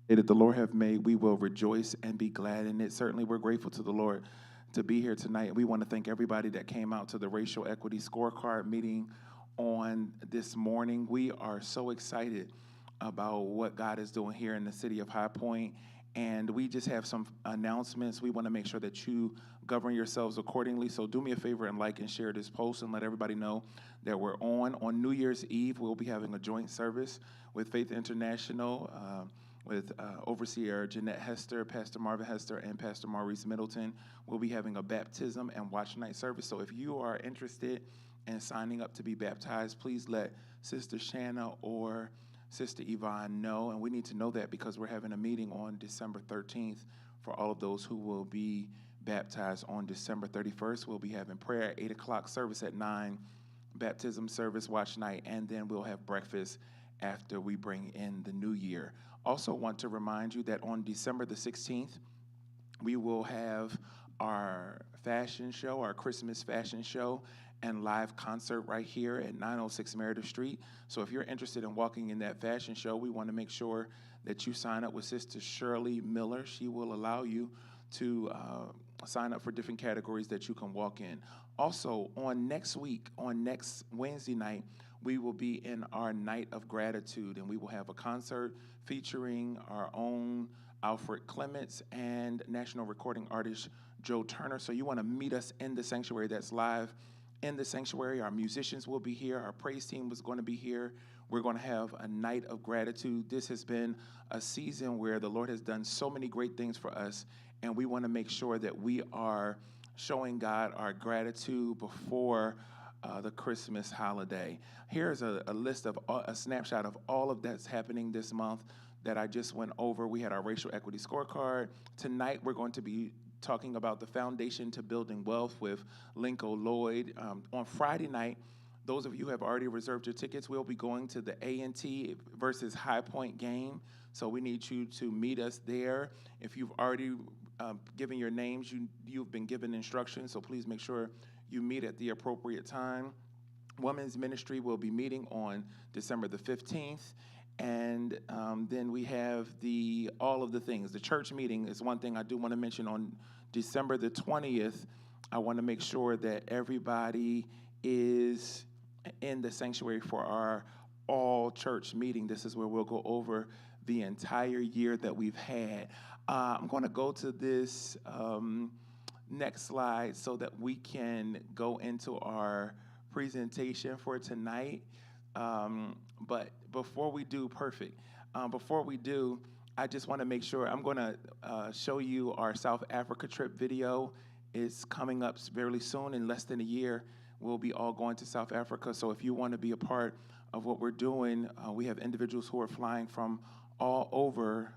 That the Lord have made, we will rejoice and be glad in it. Certainly, we're grateful to the Lord to be here tonight. We want to thank everybody that came out to the Racial Equity Scorecard meeting on this morning. We are so excited about what God is doing here in the city of High Point. And we just have some announcements. We want to make sure that you govern yourselves accordingly. So do me a favor and like and share this post and let everybody know that we're on. On New Year's Eve, we'll be having a joint service with Faith International, with Overseer Jeanette Hester, Pastor Marvin Hester, and Pastor Maurice Middleton. We'll be having a baptism and watch night service. So if you are interested in signing up to be baptized, please let Sister Shanna or Sister Yvonne know. And we need to know that because we're having a meeting on December 13th for all of those who will be baptized on December 31st. We'll be having prayer at 8 o'clock, service at 9, baptism service, watch night, and then we'll have breakfast after we bring in the new year. Also want to remind you that on December the 16th, we will have our fashion show, our Christmas fashion show and live concert right here at 906 Meredith Street. So if you're interested in walking in that fashion show, we want to make sure that you sign up with Sister Shirley Miller. She will allow you to sign up for different categories that you can walk in. Also, on next Wednesday night, we will be in our Night of Gratitude, and we will have a concert featuring our own Alfred Clements and national recording artist Joe Turner. So you want to meet us in the sanctuary. That's live in the sanctuary. Our musicians will be here. Our praise team was going to be here. We're going to have a night of gratitude. This has been a season where the Lord has done so many great things for us, and we want to make sure that we are showing God our gratitude before the Christmas holiday. Here's a list of a snapshot of all of that's happening this month that I just went over. We had our racial equity scorecard. Tonight, we're going to be talking about the foundation to building wealth with Lincoln Lloyd. On Friday night, those of you who have already reserved your tickets, we'll be going to the A&T versus High Point game. So we need you to meet us there. If you've already given your names, you've been given instructions, so please make sure you meet at the appropriate time. Women's Ministry will be meeting on December the 15th. And then we have all of the things. The church meeting is one thing I do want to mention. On December the 20th, I want to make sure that everybody is in the sanctuary for our all-church meeting. This is where we'll go over the entire year that we've had. I'm going to go to this next slide so that we can go into our presentation for tonight. But before we do, I just want to make sure I'm going to show you our South Africa trip video. It's coming up very soon. In less than a year, we'll be all going to South Africa. So if you want to be a part of what we're doing, we have individuals who are flying from all over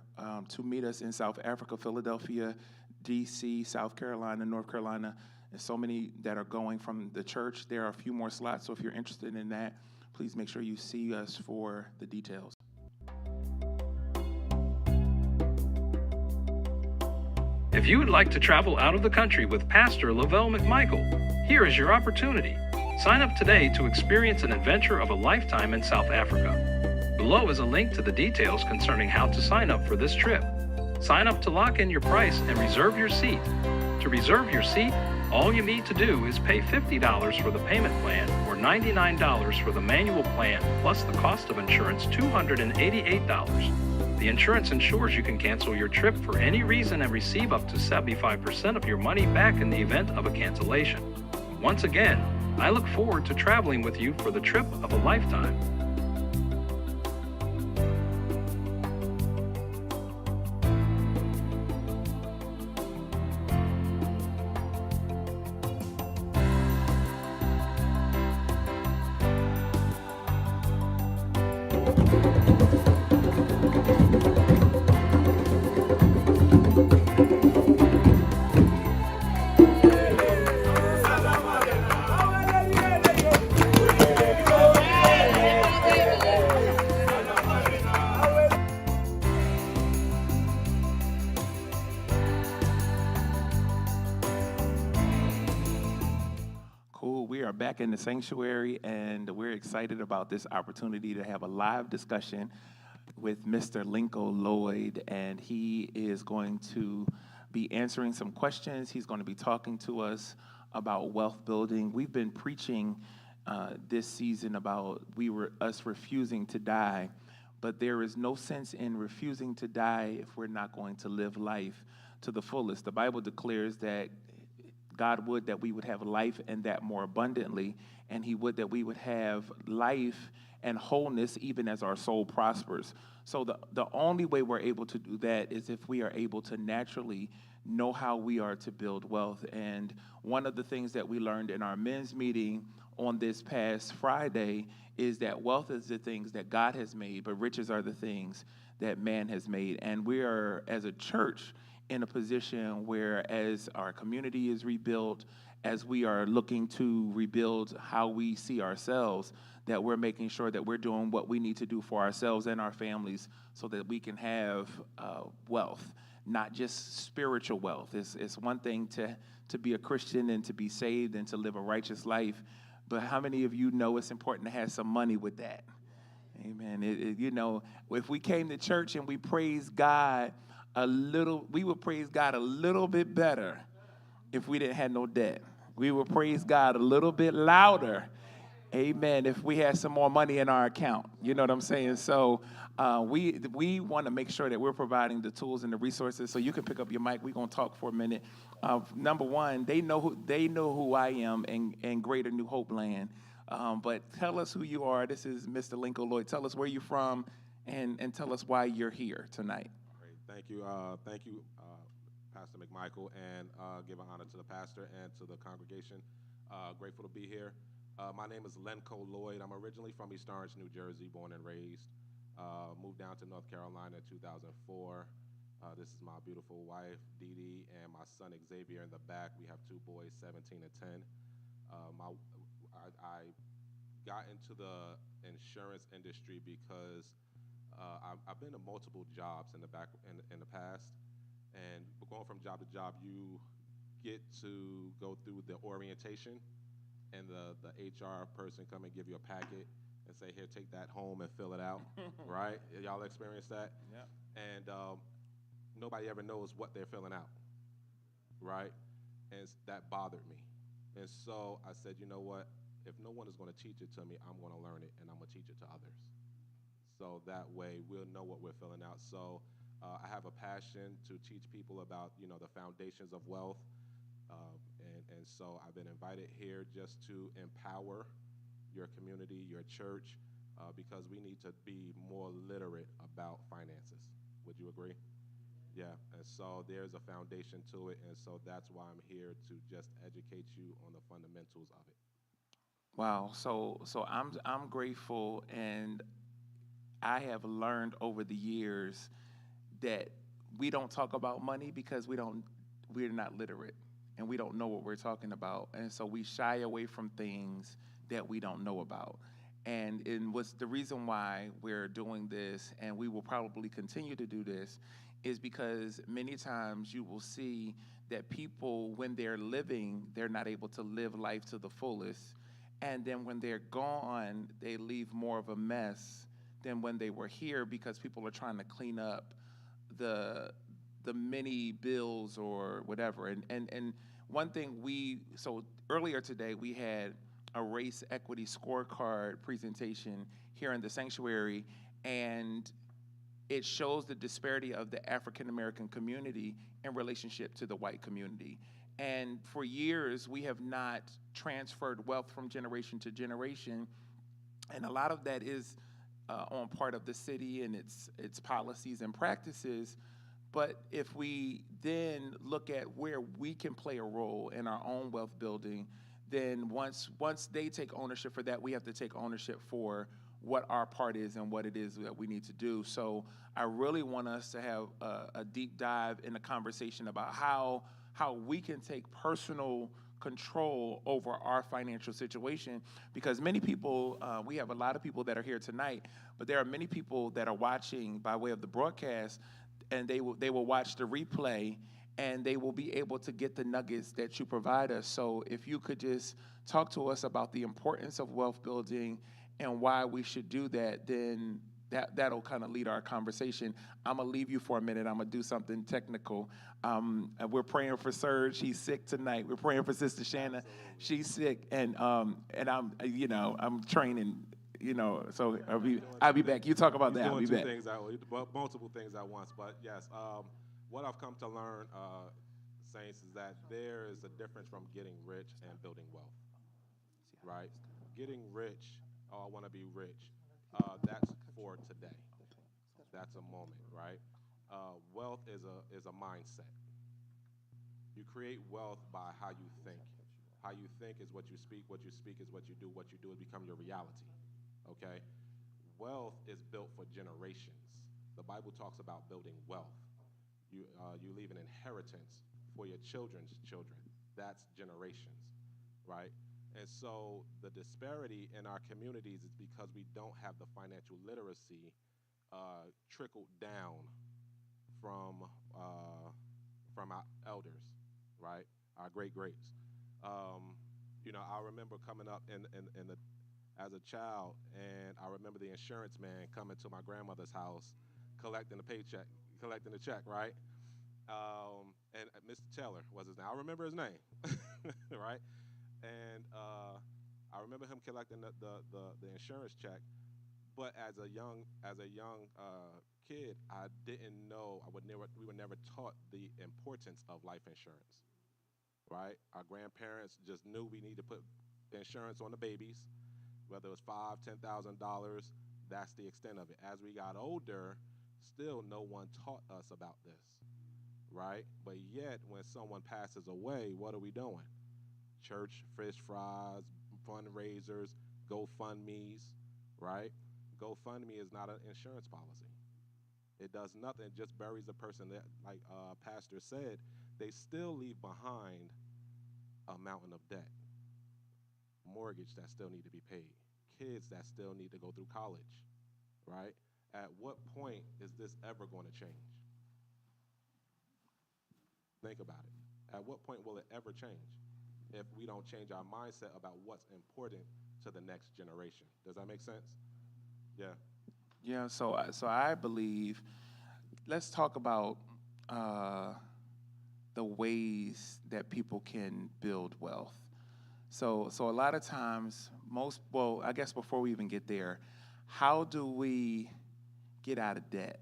to meet us in South Africa, Philadelphia, D.C., South Carolina, North Carolina, and so many that are going from the church. There are a few more slots, so if you're interested in that, please make sure you see us for the details. If you would like to travel out of the country with Pastor Lavelle McMichael, here is your opportunity. Sign up today to experience an adventure of a lifetime in South Africa. Below is a link to the details concerning how to sign up for this trip. Sign up to lock in your price and reserve your seat. To reserve your seat, all you need to do is pay $50 for the payment plan or $99 for the manual plan, plus the cost of insurance, $288. The insurance ensures you can cancel your trip for any reason and receive up to 75% of your money back in the event of a cancellation. Once again, I look forward to traveling with you for the trip of a lifetime. Back in the sanctuary, and we're excited about this opportunity to have a live discussion with Mr. Lincoln Lloyd, and he is going to be answering some questions. He's going to be talking to us about wealth building. We've been preaching this season about us refusing to die, but there is no sense in refusing to die if we're not going to live life to the fullest. The Bible declares that God would that we would have life and that more abundantly, and he would that we would have life and wholeness even as our soul prospers. So the only way we're able to do that is if we are able to naturally know how we are to build wealth. And one of the things that we learned in our men's meeting on this past Friday is that wealth is the things that God has made, but riches are the things that man has made. And we are, as a church, in a position where, as our community is rebuilt, as we are looking to rebuild how we see ourselves, that we're making sure that we're doing what we need to do for ourselves and our families so that we can have wealth, not just spiritual wealth. It's one thing to be a Christian and to be saved and to live a righteous life, but how many of you know it's important to have some money with that? Amen. If we came to church and we praised God we would praise God a little bit better if we didn't have no debt. We would praise God a little bit louder, amen, if we had some more money in our account. You know what I'm saying? So we want to make sure that we're providing the tools and the resources. So you can pick up your mic. We're going to talk for a minute. Number one, they know who I am in Greater New Hope Land. But tell us who you are. This is Mr. Lincoln Lloyd. Tell us where you're from and tell us why you're here tonight. Thank you, Pastor McMichael, and give an honor to the pastor and to the congregation. Grateful to be here. My name is Lenco Lloyd. I'm originally from East Orange, New Jersey, born and raised. Moved down to North Carolina in 2004. This is my beautiful wife, Dee Dee, and my son, Xavier, in the back. We have two boys, 17 and 10. I got into the insurance industry because I've been to multiple jobs in the past, and going from job to job, you get to go through the orientation, and the HR person come and give you a packet and say, "Here, take that home and fill it out." Right? Y'all experience that? Yeah. And nobody ever knows what they're filling out, right? And that bothered me, and so I said, you know what? If no one is going to teach it to me, I'm going to learn it, and I'm going to teach it to others. So that way we'll know what we're filling out. So I have a passion to teach people about, the foundations of wealth. And so I've been invited here just to empower your community, your church, because we need to be more literate about finances. Would you agree? Yeah. And so there's a foundation to it. And so that's why I'm here to just educate you on the fundamentals of it. Wow. So I'm grateful, and I have learned over the years that we don't talk about money because we're not literate and we don't know what we're talking about. And so we shy away from things that we don't know about. And what's the reason why we're doing this, and we will probably continue to do this, is because many times you will see that people, when they're living, they're not able to live life to the fullest. And then when they're gone, they leave more of a mess than when they were here, because people are trying to clean up the many bills or whatever. And one thing so earlier today we had a race equity scorecard presentation here in the sanctuary, and it shows the disparity of the African American community in relationship to the white community. And for years we have not transferred wealth from generation to generation, and a lot of that is on part of the city and its policies and practices. But if we then look at where we can play a role in our own wealth building, then once they take ownership for that, we have to take ownership for what our part is and what it is that we need to do. So I really want us to have a deep dive in a conversation about how we can take personal control over our financial situation, because many people, we have a lot of people that are here tonight, but there are many people that are watching by way of the broadcast, and they will watch the replay, and they will be able to get the nuggets that you provide us. So if you could just talk to us about the importance of wealth building and why we should do that, then that'll kind of lead our conversation. I'm gonna leave you for a minute. I'm gonna do something technical. And we're praying for Serge. He's sick tonight. We're praying for Sister Shanna. She's sick, and I'm training. So I'll be back. You talk about that. I'll be back. Multiple things at once. But yes, what I've come to learn, saints, is that there is a difference from getting rich and building wealth. Right? Getting rich. Oh, I want to be rich. That's for today. That's a moment, right? Wealth is a mindset. You create wealth by how you think. How you think is what you speak is what you do has become your reality, okay? Wealth is built for generations. The Bible talks about building wealth. You leave an inheritance for your children's children. That's generations, right? And so the disparity in our communities is because we don't have the financial literacy trickled down from our elders, right? Our great-greats. I remember coming up as a child, and I remember the insurance man coming to my grandmother's house, collecting the check, right? And Mr. Taylor was his name. I remember his name, right? And I remember him collecting the insurance check. But as a young kid, I didn't know. We were never taught the importance of life insurance, right? Our grandparents just knew we need to put insurance on the babies, whether it was $5,000, $10,000. That's the extent of it. As we got older, still no one taught us about this, right? But yet, when someone passes away, what are we doing? Church, fish fries, fundraisers, GoFundMes, right? GoFundMe is not an insurance policy. It does nothing. It just buries the person. That, like Pastor said, they still leave behind a mountain of debt, mortgage that still need to be paid, kids that still need to go through college, right? At what point is this ever going to change? Think about it. At what point will it ever change if we don't change our mindset about what's important to the next generation? Does that make sense? Yeah. Yeah. So I believe. Let's talk about the ways that people can build wealth. So a lot of times, I guess before we even get there, how do we get out of debt?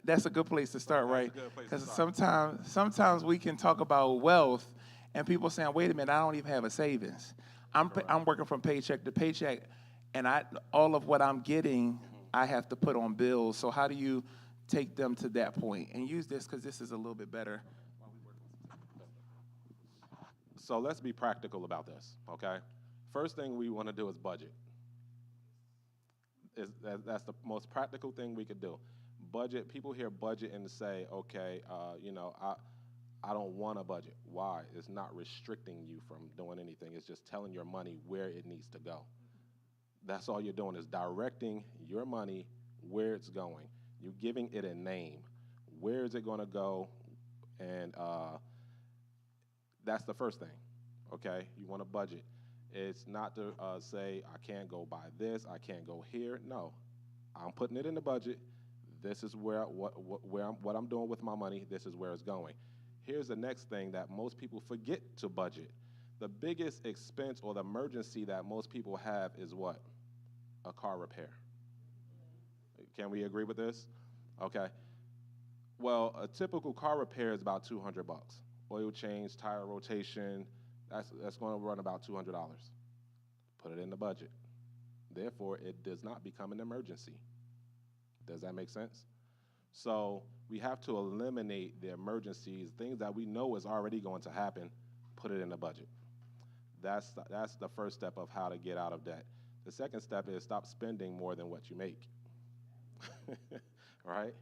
That's a good place to start, right? Because sometimes we can talk about wealth, and people saying, "Wait a minute, I don't even have a savings. I'm working from paycheck to paycheck, and all of what I'm getting, I have to put on bills." So how do you take them to that point? And use this because this is a little bit better. So let's be practical about this, okay? First thing we want to do is budget. That's the most practical thing we could do. Budget. People hear budget and say, okay, I don't want a budget. Why? It's not restricting you from doing anything. It's just telling your money where it needs to go. That's all you're doing is directing your money where it's going. You're giving it a name. Where is it going to go? And that's the first thing, okay? You want a budget. It's not to say, I can't go buy this, I can't go here. No, I'm putting it in the budget. This is what I'm doing with my money. This is where it's going. Here's the next thing that most people forget to budget. The biggest expense or the emergency that most people have is what? A car repair. Can we agree with this? Okay. Well, a typical car repair is about $200. Oil change, tire rotation, that's going to run about $200. Put it in the budget. Therefore, it does not become an emergency. Does that make sense? So we have to eliminate the emergencies, things that we know is already going to happen, put it in the budget. That's the first step of how to get out of debt. The second step is stop spending more than what you make, right?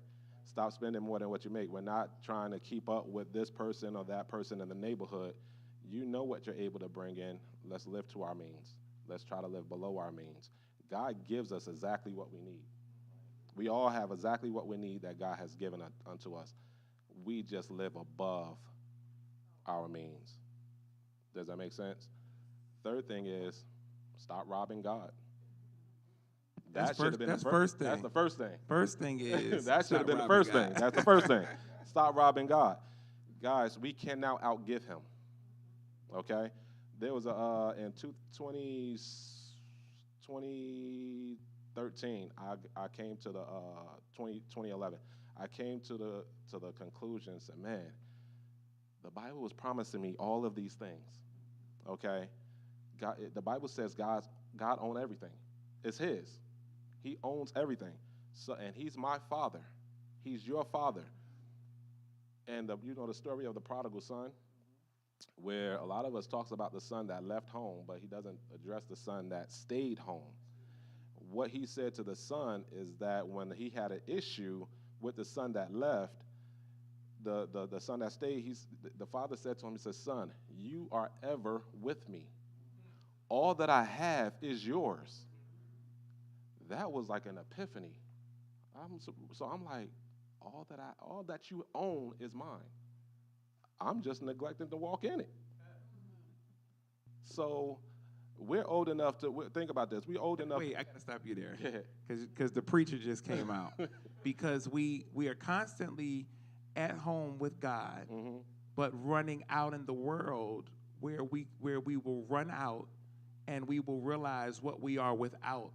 Stop spending more than what you make. We're not trying to keep up with this person or that person in the neighborhood. You know what you're able to bring in. Let's live to our means. Let's try to live below our means. God gives us exactly what we need. We all have exactly what we need that God has given unto us. We just live above our means. Does that make sense? Third thing is stop robbing God. That should have been that's the first thing. That's the first thing. First thing is That should stop have been the robbing first God. thing. That's the first thing. Stop robbing God. Guys, we can now outgive him. Okay? There was in 2013, I came to the 2011. I came to the conclusion and said, man, the Bible was promising me all of these things. Okay? God, the Bible says God owns everything. It's his. He owns everything. So, and he's my father. He's your father. And the story of the prodigal son, where a lot of us talks about the son that left home, but he doesn't address the son that stayed home. What he said to the son is that when he had an issue with the son that left, the son that stayed, the father said to him, he said, son, you are ever with me. All that I have is yours. That was like an epiphany. So I'm like, all that you own is mine. I'm just neglecting to walk in it. So we're old enough to think about this. We're old enough. Wait, I gotta stop you there, because the preacher just came out. Because we are constantly at home with God, but running out in the world where we will run out, and we will realize what we are without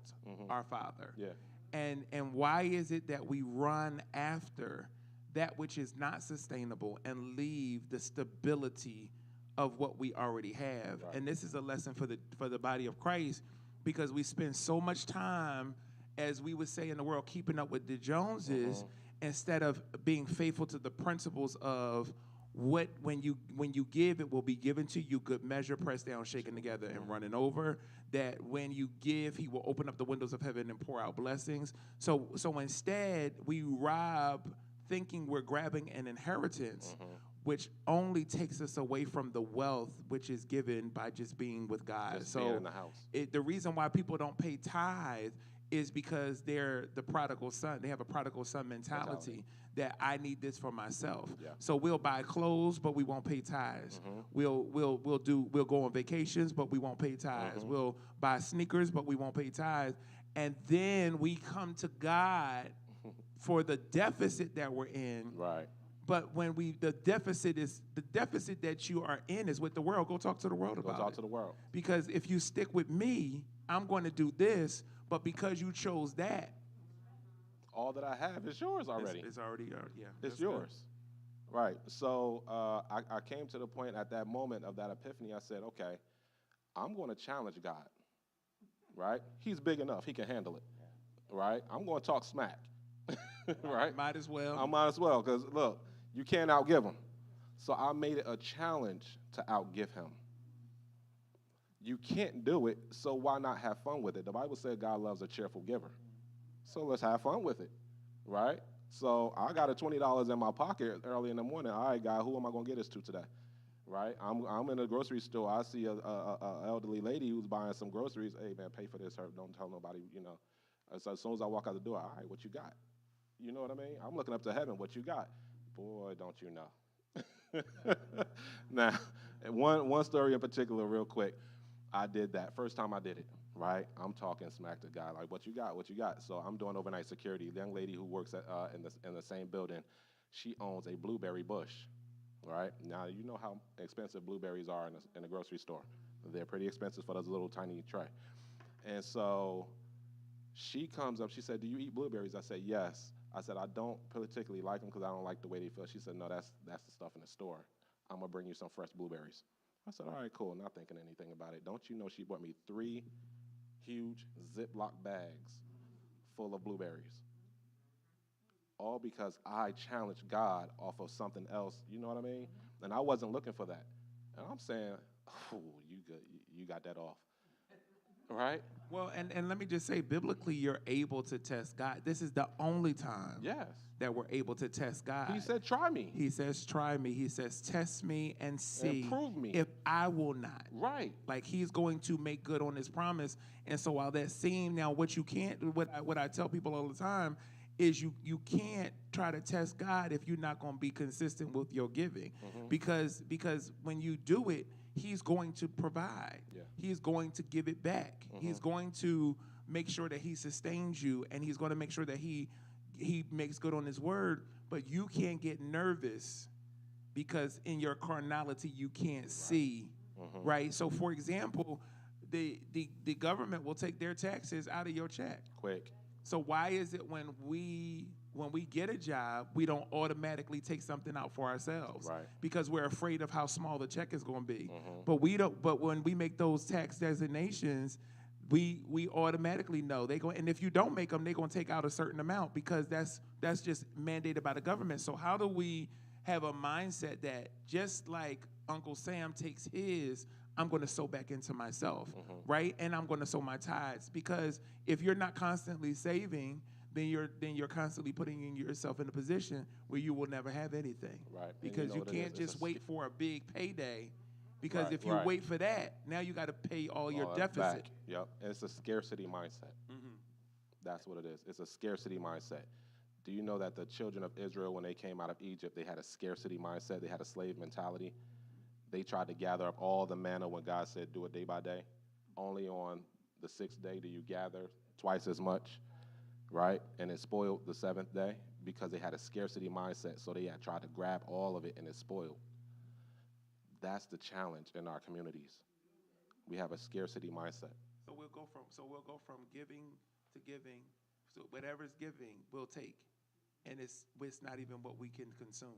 our Father. Yeah. And why is it that we run after that which is not sustainable and leave the stability of what we already have? Right. And this is a lesson for the body of Christ, because we spend so much time, as we would say in the world, keeping up with the Joneses, instead of being faithful to the principles of what when you give, it will be given to you, good measure, pressed down, shaken together, and running over. That when you give, he will open up the windows of heaven and pour out blessings. So instead, we rob, thinking we're grabbing an inheritance, which only takes us away from the wealth which is given by just being with God. Just being in the house. The reason why people don't pay tithe is because they're the prodigal son. They have a prodigal son mentality. That I need this for myself. Yeah. So we'll buy clothes, but we won't pay tithes. We'll go on vacations, but we won't pay tithes. We'll buy sneakers, but we won't pay tithes. And then we come to God for the deficit that we're in. Right. But when the deficit that you are in is with the world. Go talk to the world about it. Go talk to the world. Because if you stick with me, I'm going to do this. But because you chose that, all that I have is yours already. It's already, It's yours. Right. So I came to the point at that moment of that epiphany. I said, okay, I'm going to challenge God. Right? He's big enough. He can handle it. Right? I'm going to talk smack. Right? Might as well. I might as well, because look, you can't outgive him. So I made it a challenge to outgive him. You can't do it, so why not have fun with it? The Bible said God loves a cheerful giver. So let's have fun with it, right? So I got a $20 in my pocket early in the morning. All right, God, who am I going to get this to today? Right? I'm in a grocery store. I see a elderly lady who's buying some groceries. Hey, man, pay for this. Don't tell nobody, So as soon as I walk out the door, all right, what you got? You know what I mean? I'm looking up to heaven. What you got? Boy, don't you know. Now, one story in particular real quick. I did that. First time I did it, right? I'm talking smack to God, like, what you got? What you got? So I'm doing overnight security. The young lady who works in the same building, she owns a blueberry bush, right? Now, you know how expensive blueberries are in a grocery store. They're pretty expensive for those little tiny tray. And so she comes up. She said, do you eat blueberries? I said, yes. I said, I don't particularly like them because I don't like the way they feel. She said, no, that's the stuff in the store. I'm going to bring you some fresh blueberries. I said, all right, cool, not thinking anything about it. Don't you know she bought me 3 huge Ziploc bags full of blueberries? All because I challenged God off of something else, you know what I mean? And I wasn't looking for that. And I'm saying, oh, you got that off, right? Well, and let me just say, biblically, you're able to test God. This is the only time that we're able to test God. He said, try me. He says, try me. He says, test me and see and prove me if I will not. Right. Like, he's going to make good on his promise. And so while that seemed, now what you can't do, what I tell people all the time is you can't try to test God if you're not going to be consistent with your giving. Because when you do it, he's going to provide. Yeah. He's going to give it back. He's going to make sure that he sustains you, and he's going to make sure that he makes good on his word. But you can't get nervous because in your carnality you can't see, right? So, for example, the government will take their taxes out of your check. Quick. So why is it when we get a job, we don't automatically take something out for ourselves? Right. Because we're afraid of how small the check is going to be. But when we make those tax designations, we automatically know they go. And if you don't make them, they're going to take out a certain amount because that's just mandated by the government. So how do we have a mindset that just like Uncle Sam takes his, I'm going to sow back into myself, right? And I'm going to sow my tithes, because if you're not constantly saving, then you're constantly putting yourself in a position where you will never have anything, Right. Because you can't just wait for a big payday, because if you wait for that, now you got to pay all your deficit. Back. Yep. And it's a scarcity mindset. That's what it is. It's a scarcity mindset. Do you know that the children of Israel, when they came out of Egypt, they had a scarcity mindset? They had a slave mentality. They tried to gather up all the manna when God said, do it day by day. Only on the sixth day do you gather twice as much, right? And it spoiled the seventh day because they had a scarcity mindset. So they had tried to grab all of it and it spoiled. That's the challenge in our communities. We have a scarcity mindset. So we'll go from giving to giving. So whatever's giving, we'll take. And it's not even what we can consume.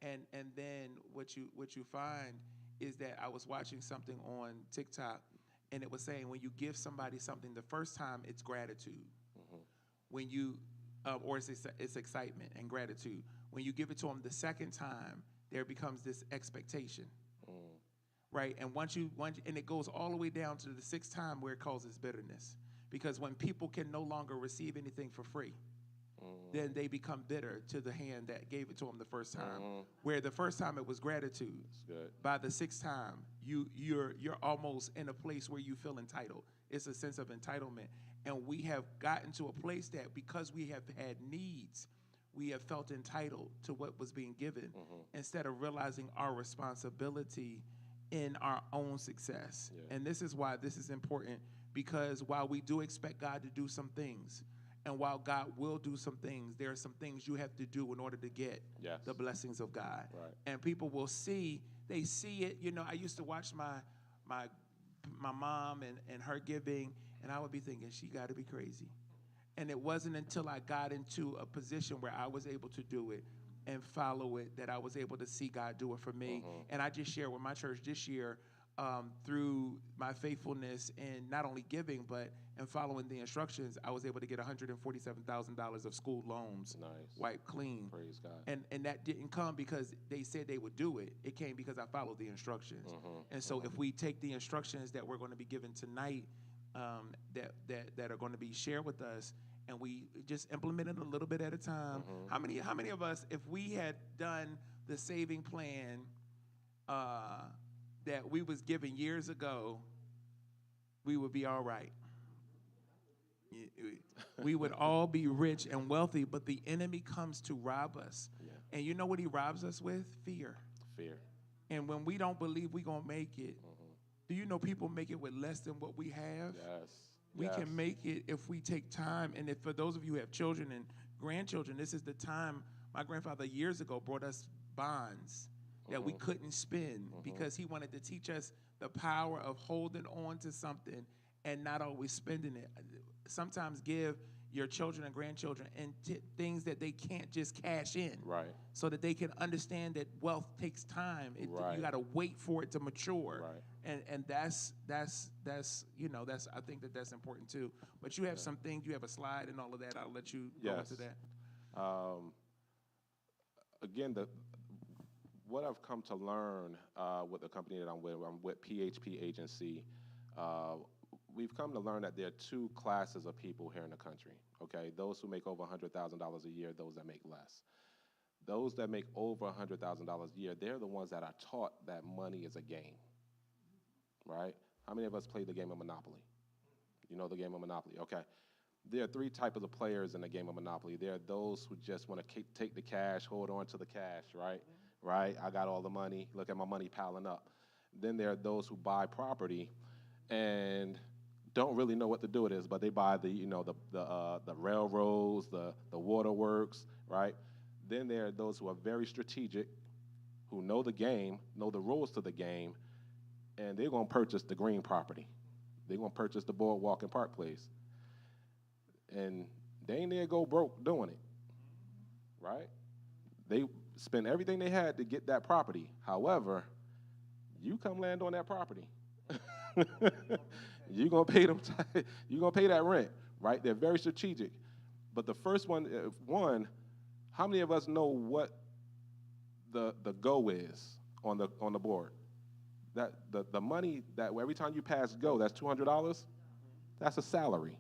And then what you find is that I was watching something on TikTok, and it was saying when you give somebody something the first time, it's gratitude. When you or it's excitement and gratitude. When you give it to them the second time, there becomes this expectation, right? And and it goes all the way down to the sixth time where it causes bitterness, because when people can no longer receive anything for free, then they become bitter to the hand that gave it to them the first time. Where the first time it was gratitude. By the sixth time, you're almost in a place where you feel entitled. It's a sense of entitlement. And we have gotten to a place that because we have had needs, we have felt entitled to what was being given instead of realizing our responsibility in our own success. And this is why this is important, because while we do expect God to do some things, and while God will do some things, there are some things you have to do in order to get the blessings of God. Right. And people will see it. You know, I used to watch my mom and her giving, and I would be thinking, she got to be crazy. And it wasn't until I got into a position where I was able to do it and follow it that I was able to see God do it for me. And I just shared with my church this year, through my faithfulness in not only giving, but in following the instructions, I was able to get $147,000 of school loans wiped clean. Praise God. And that didn't come because they said they would do it. It came because I followed the instructions. And so if we take the instructions that we're going to be given tonight, that are going to be shared with us, and we just implement it a little bit at a time. How many of us, if we had done the saving plan that we was given years ago, we would be all right. We would all be rich and wealthy, but the enemy comes to rob us. And you know what he robs us with? Fear. And when we don't believe we're going to make it, do you know people make it with less than what we have? We can make it if we take time. And if for those of you who have children and grandchildren, this is the time. My grandfather years ago brought us bonds that we couldn't spend because he wanted to teach us the power of holding on to something and not always spending it. Sometimes give your children and grandchildren and things that they can't just cash in, so that they can understand that wealth takes time. You got to wait for it to mature, and that's I think that's important too. But you have some things, you have a slide and all of that. I'll let you go into that. Again, what I've come to learn with the company that I'm with PHP Agency, we've come to learn that there are two classes of people here in the country, okay? Those who make over $100,000 a year, those that make less. Those that make over $100,000 a year, they're the ones that are taught that money is a game, right? How many of us play the game of Monopoly? You know the game of Monopoly, okay. There are three types of players in the game of Monopoly. There are those who just want to take the cash, hold on to the cash, right? I got all the money, look at my money piling up. Then there are those who buy property and don't really know what to do with this, but they buy the the railroads, the waterworks, right? Then there are those who are very strategic, who know the game, know the rules to the game, and they're going to purchase the green property. They're going to purchase the boardwalk and Park Place. And they ain't there go broke doing it, right? They spend everything they had to get that property. However, you come land on that property. You're going to pay them, you're going to pay that rent, right? They're very strategic. But the first one, how many of us know what the go is on the board? That the money that every time you pass go, that's $200. That's a salary,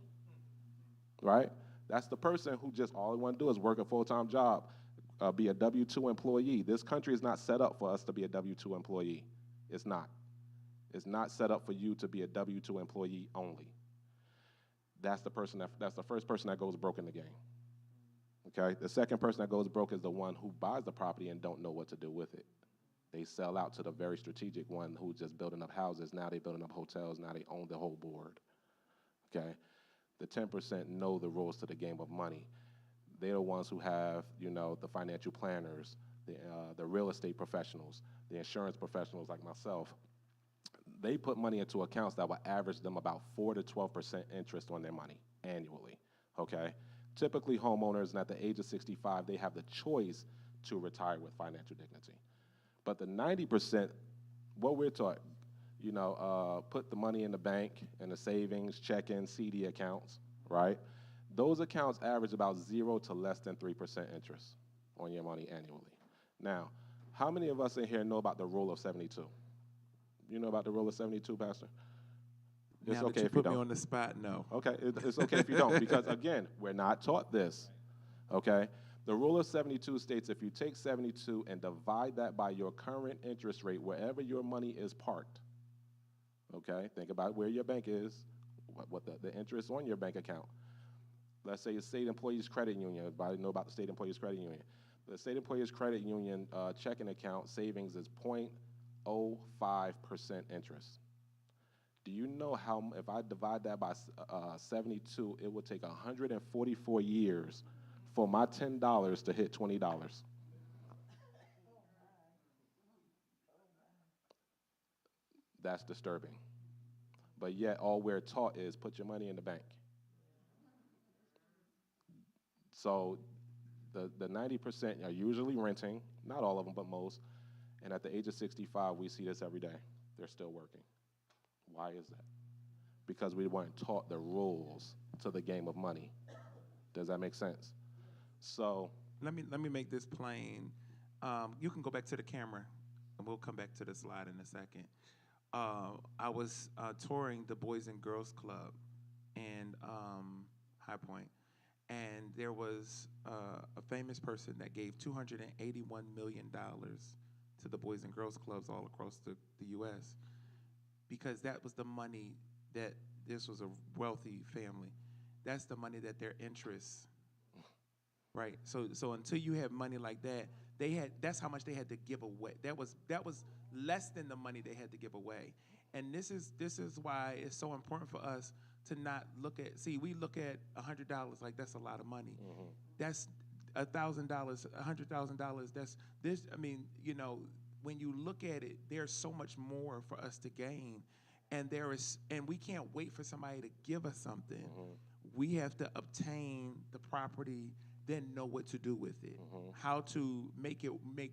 right? That's the person who just all they want to do is work a full-time job, be a W-2 employee. This country is not set up for us to be a W-2 employee. It's not. It's not set up for you to be a W-2 employee only. That's the first person that goes broke in the game. Okay? The second person that goes broke is the one who buys the property and don't know what to do with it. They sell out to the very strategic one who's just building up houses. Now they're building up hotels. Now they own the whole board. Okay? The 10% know the rules to the game of money. They're the ones who have, the financial planners, the real estate professionals, the insurance professionals like myself. They put money into accounts that will average them about 4 to 12% interest on their money annually, okay? Typically homeowners, and at the age of 65, they have the choice to retire with financial dignity. But the 90%, what we're taught, put the money in the bank, in the savings, checking, CD accounts, right? Those accounts average about 0 to less than 3% interest on your money annually. Now, how many of us in here know about the rule of 72? You know about the rule of 72, Pastor? It's now okay that you if you put me don't. on the spot, no. Okay, it's okay if you don't, because again, we're not taught this, okay? The rule of 72 states if you take 72 and divide that by your current interest rate, wherever your money is parked, okay? Think about where your bank is, what the interest on your bank account. Let's say it's State Employees Credit Union. Everybody know about the State Employees Credit Union. The State Employees Credit Union checking account savings is 0.05% interest. Do you know how, if I divide that by 72, it would take 144 years for my $10 to hit $20? That's disturbing. But yet all we're taught is put your money in the bank. So the 90% are usually renting, not all of them, but most. And at the age of 65, we see this every day. They're still working. Why is that? Because we weren't taught the rules to the game of money. Does that make sense? So Let me make this plain. You can go back to the camera, and we'll come back to the slide in a second. I was touring the Boys and Girls Club in High Point, and there was a famous person that gave $281 million to the Boys and Girls Clubs all across the U.S. because that was the money that, this was a wealthy family, that's the money that their interests, right? So until you have money like that, that's how much they had to give away. That was less than the money they had to give away. And this is why it's so important for us to not look at, we look at $100 like that's a lot of money. Mm-hmm. That's $1,000, $100,000. That's this. I mean, when you look at it, there's so much more for us to gain, and we can't wait for somebody to give us something. Mm-hmm. We have to obtain the property, then know what to do with it, mm-hmm. how to make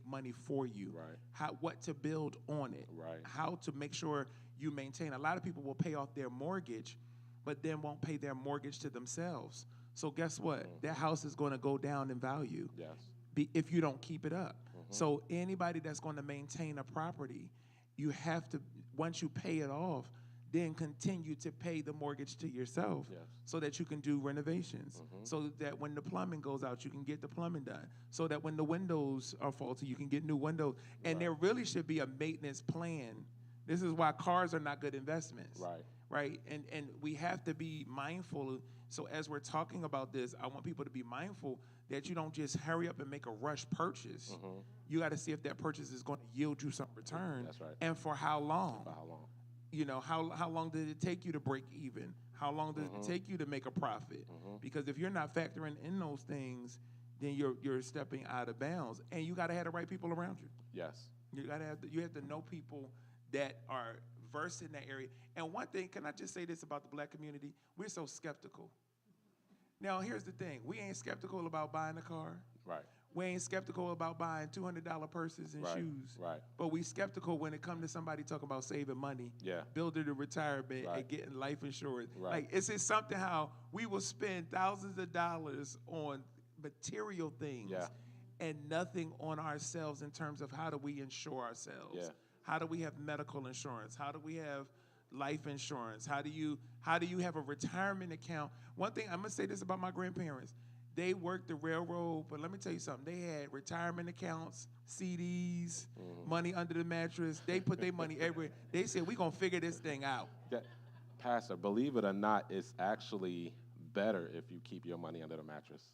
money for you, right. What to build on it, right. how to make sure you maintain. A lot of people will pay off their mortgage, but then won't pay their mortgage to themselves. So guess what? Mm-hmm. That house is going to go down in value if you don't keep it up. Mm-hmm. So anybody that's going to maintain a property, you have to, once you pay it off, then continue to pay the mortgage to yourself so that you can do renovations, mm-hmm. so that when the plumbing goes out, you can get the plumbing done, so that when the windows are faulty, you can get new windows. And there really should be a maintenance plan. This is why cars are not good investments, right? And we have to be mindful. So as we're talking about this, I want people to be mindful that you don't just hurry up and make a rush purchase. Mm-hmm. You got to see if that purchase is going to yield you some return. That's right. And for how long. how long did it take you to break even? How long did it take you to make a profit? Because if you're not factoring in those things, then you're stepping out of bounds. And you got to have the right people around you. Yes. You have to know people that are versed in that area. And one thing, can I just say this about the black community? We're so skeptical. Now, here's the thing. We ain't skeptical about buying a car. Right. We ain't skeptical about buying $200 purses and shoes. Right. But we skeptical when it comes to somebody talking about saving money, Yeah. building a retirement, Right. and getting life insurance. Right. Like, it's just something how we will spend thousands of dollars on material things Yeah. and nothing on ourselves in terms of how do we insure ourselves? Yeah. How do we have medical insurance? How do we have life insurance? How do you have a retirement account? One thing, I'm gonna say this about my grandparents. They worked the railroad, but let me tell you something. They had retirement accounts, CDs, money under the mattress. They put their money everywhere. They said, we're gonna figure this thing out. Yeah. Pastor, believe it or not, it's actually better if you keep your money under the mattress.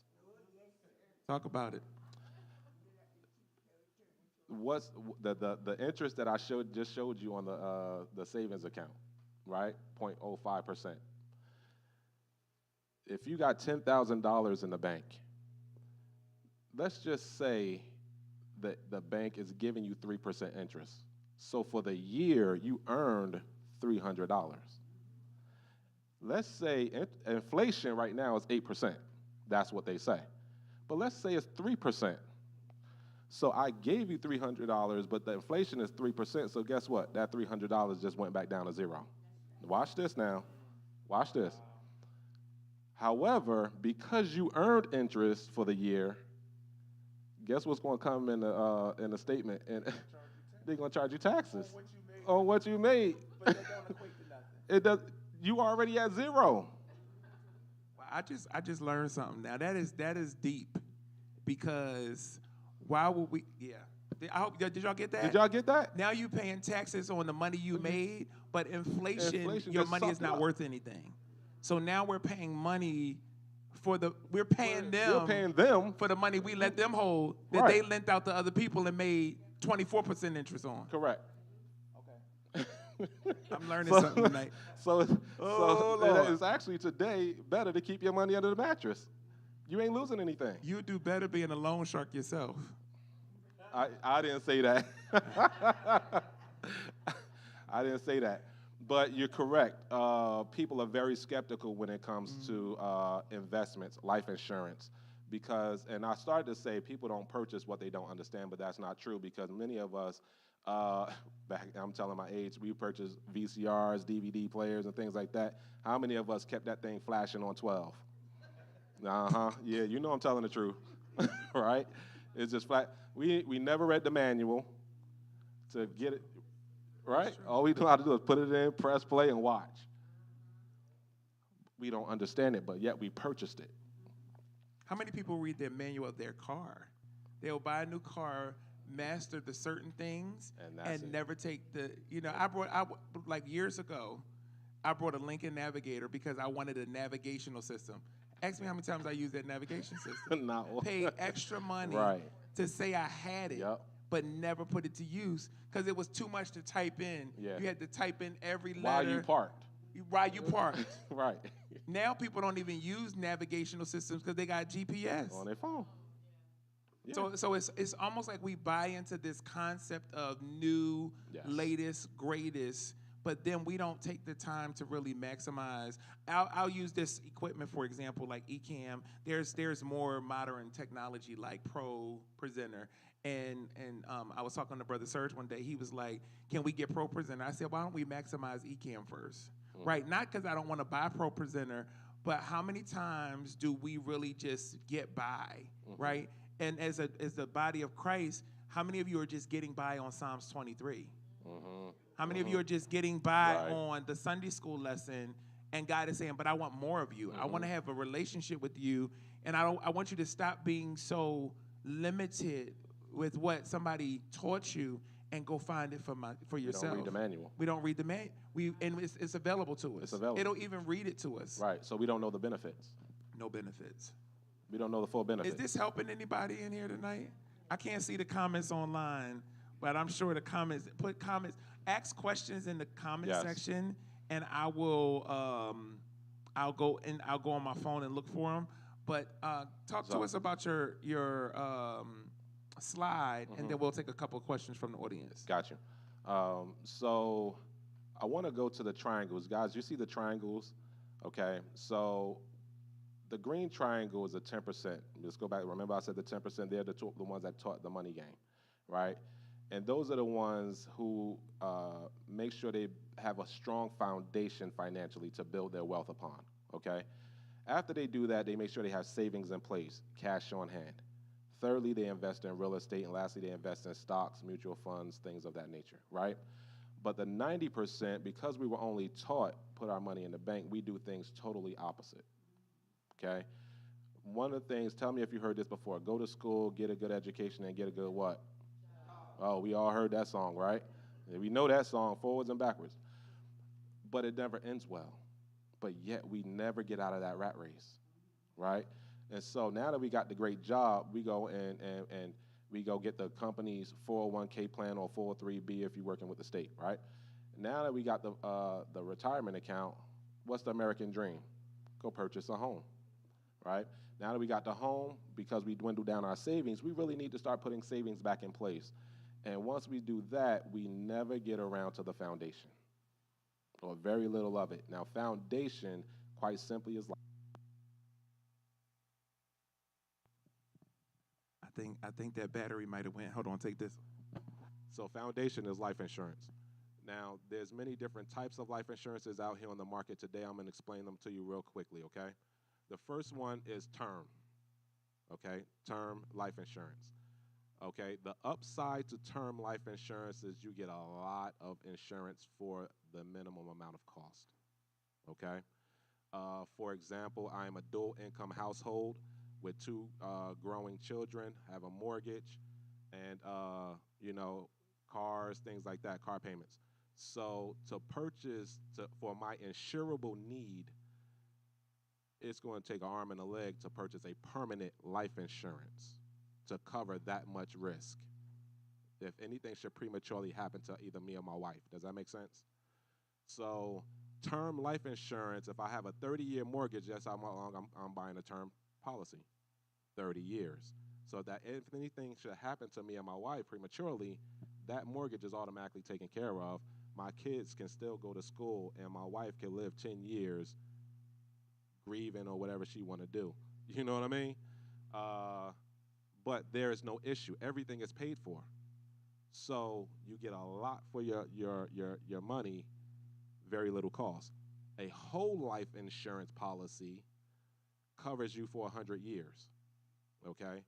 Talk about it. What's the interest that I just showed you on the savings account, right? 0.05%. If you got $10,000 in the bank, let's just say that the bank is giving you 3% interest. So for the year, you earned $300. Let's say inflation right now is 8%. That's what they say. But let's say it's 3%. So I gave you $300, but the inflation is 3%. So guess what? That $300 just went back down to zero. Watch this now. Watch this. However, because you earned interest for the year, guess what's going to come in the statement? And they're going to charge you taxes on what you made. But that don't equate to nothing. It does. You already at zero. Well, I just learned something. Now that is deep, because why would we? Yeah. I hope did y'all get that? Did y'all get that? Now you paying taxes on the money you made, but inflation your just money is sucked not up. worth anything. So now we're paying money we're paying them. You're paying them. For the money we let them hold that Right. they lent out to other people and made 24% interest on. Correct. I'm learning something tonight. So Lord. it's actually today better to keep your money under the mattress. You ain't losing anything. You do better being a loan shark yourself. I didn't say that. I didn't say that. But you're correct. People are very skeptical when it comes to investments, life insurance, because, and I started to say people don't purchase what they don't understand, but that's not true, because many of us, I'm telling my age, we purchased VCRs, DVD players, and things like that. How many of us kept that thing flashing on 12? Yeah, you know I'm telling the truth, right? It's just flat. We never read the manual to get it, right? All we know how to do is put it in, press play, and watch. We don't understand it, but yet we purchased it. How many people read their manual of their car? They'll buy a new car, master the certain things, And that's it. never take the, like years ago, I brought a Lincoln Navigator because I wanted a navigational system. Ask me how many times I used that navigation system. No. Pay extra money Right. to say I had it, Yep. but never put it to use because it was too much to type in. Yeah. You had to type in every letter. While you parked. While you parked. Right. Now people don't even use navigational systems because they got GPS. On their phone. Yeah. So it's almost like we buy into this concept of new, Yes. latest, greatest, but then we don't take the time to really maximize. I'll use this equipment, for example, like Ecamm. There's more modern technology like Pro Presenter. And I was talking to Brother Serge one day. He was like, can we get Pro Presenter? I said, why don't we maximize Ecamm first? Right, not because I don't want to buy Pro Presenter, but how many times do we really just get by, right? And as the body of Christ, how many of you are just getting by on Psalms 23? How many of you are just getting by Right. on the Sunday school lesson, and God is saying, but I want more of you. I want to have a relationship with you, and I want you to stop being so limited with what somebody taught you and go find it for yourself. We don't read the manual. We don't read the manual. And it's available to us. It's available. It'll even read it to us. Right. So we don't know the benefits. No benefits. We don't know the full benefits. Is this helping anybody in here tonight? I can't see the comments online, but I'm sure the comments, ask questions in the comment Yes. section, and I will, I'll go on my phone and look for them. But talk to So- us about your slide, and then we'll take a couple of questions from the audience. Got you. So I want to go to the triangles. Guys, you see the triangles? Okay. So the green triangle is a 10%. Let's go back. Remember I said the 10%, they're the ones that taught the money game, right? And those are the ones who make sure they have a strong foundation financially to build their wealth upon, okay? After they do that, they make sure they have savings in place, cash on hand. Thirdly, they invest in real estate. And lastly, they invest in stocks, mutual funds, things of that nature, right? But the 90%, because we were only taught put our money in the bank, we do things totally opposite, okay? One of the things, tell me if you heard this before, go to school, get a good education, and get a good what? Oh, we all heard that song, right? We know that song, forwards and backwards. But it never ends well. But yet we never get out of that rat race, right? And so now that we got the great job, we go and we go get the company's 401k plan or 403b if you're working with the state, right? Now that we got the retirement account, what's the American dream? Go purchase a home, right? Now that we got the home, because we dwindled down our savings, we really need to start putting savings back in place. And once we do that, we never get around to the foundation, or very little of it. Now, foundation, quite simply, is like, I think that battery might have went. Hold on, take this. so foundation is life insurance. Now, there's many different types of life insurances out here on the market today. I'm going to explain them to you real quickly, okay? The first one is term, okay? Term life insurance. Okay, the upside to term life insurance is you get a lot of insurance for the minimum amount of cost, okay? For example, I am a dual income household with two growing children, have a mortgage, and, cars, things like that, car payments. So to purchase for my insurable need, it's going to take an arm and a leg to purchase a permanent life insurance to cover that much risk if anything should prematurely happen to either me or my wife. Does that make sense? So term life insurance, if I have a 30-year mortgage, that's how long I'm buying a term policy, 30 years. So that if anything should happen to me and my wife prematurely, that mortgage is automatically taken care of. My kids can still go to school, and my wife can live 10 years grieving or whatever she want to do. You know what I mean? But there is no issue. Everything is paid for. So you get a lot for your money, very little cost. A whole life insurance policy covers you for 100 years, okay?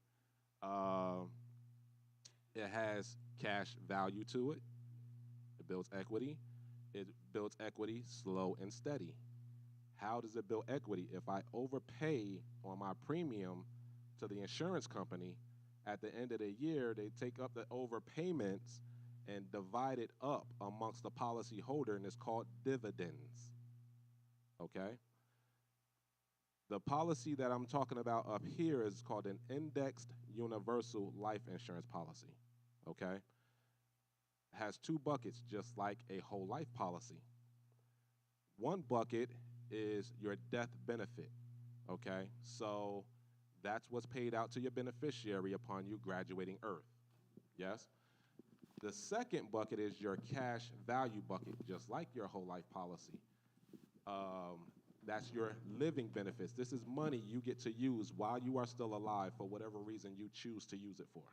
It has cash value to it. It builds equity. It builds equity slow and steady. How does it build equity? If I overpay on my premium to the insurance company, at the end of the year, they take up the overpayments and divide it up amongst the policy holder, and it's called dividends, okay? The policy that I'm talking about up here is called an indexed universal life insurance policy, okay? Has two buckets, just like a whole life policy. One bucket is your death benefit, okay? So that's what's paid out to your beneficiary upon you graduating Earth, yes? The second bucket is your cash value bucket, just like your whole life policy. That's your living benefits. This is money you get to use while you are still alive for whatever reason you choose to use it for.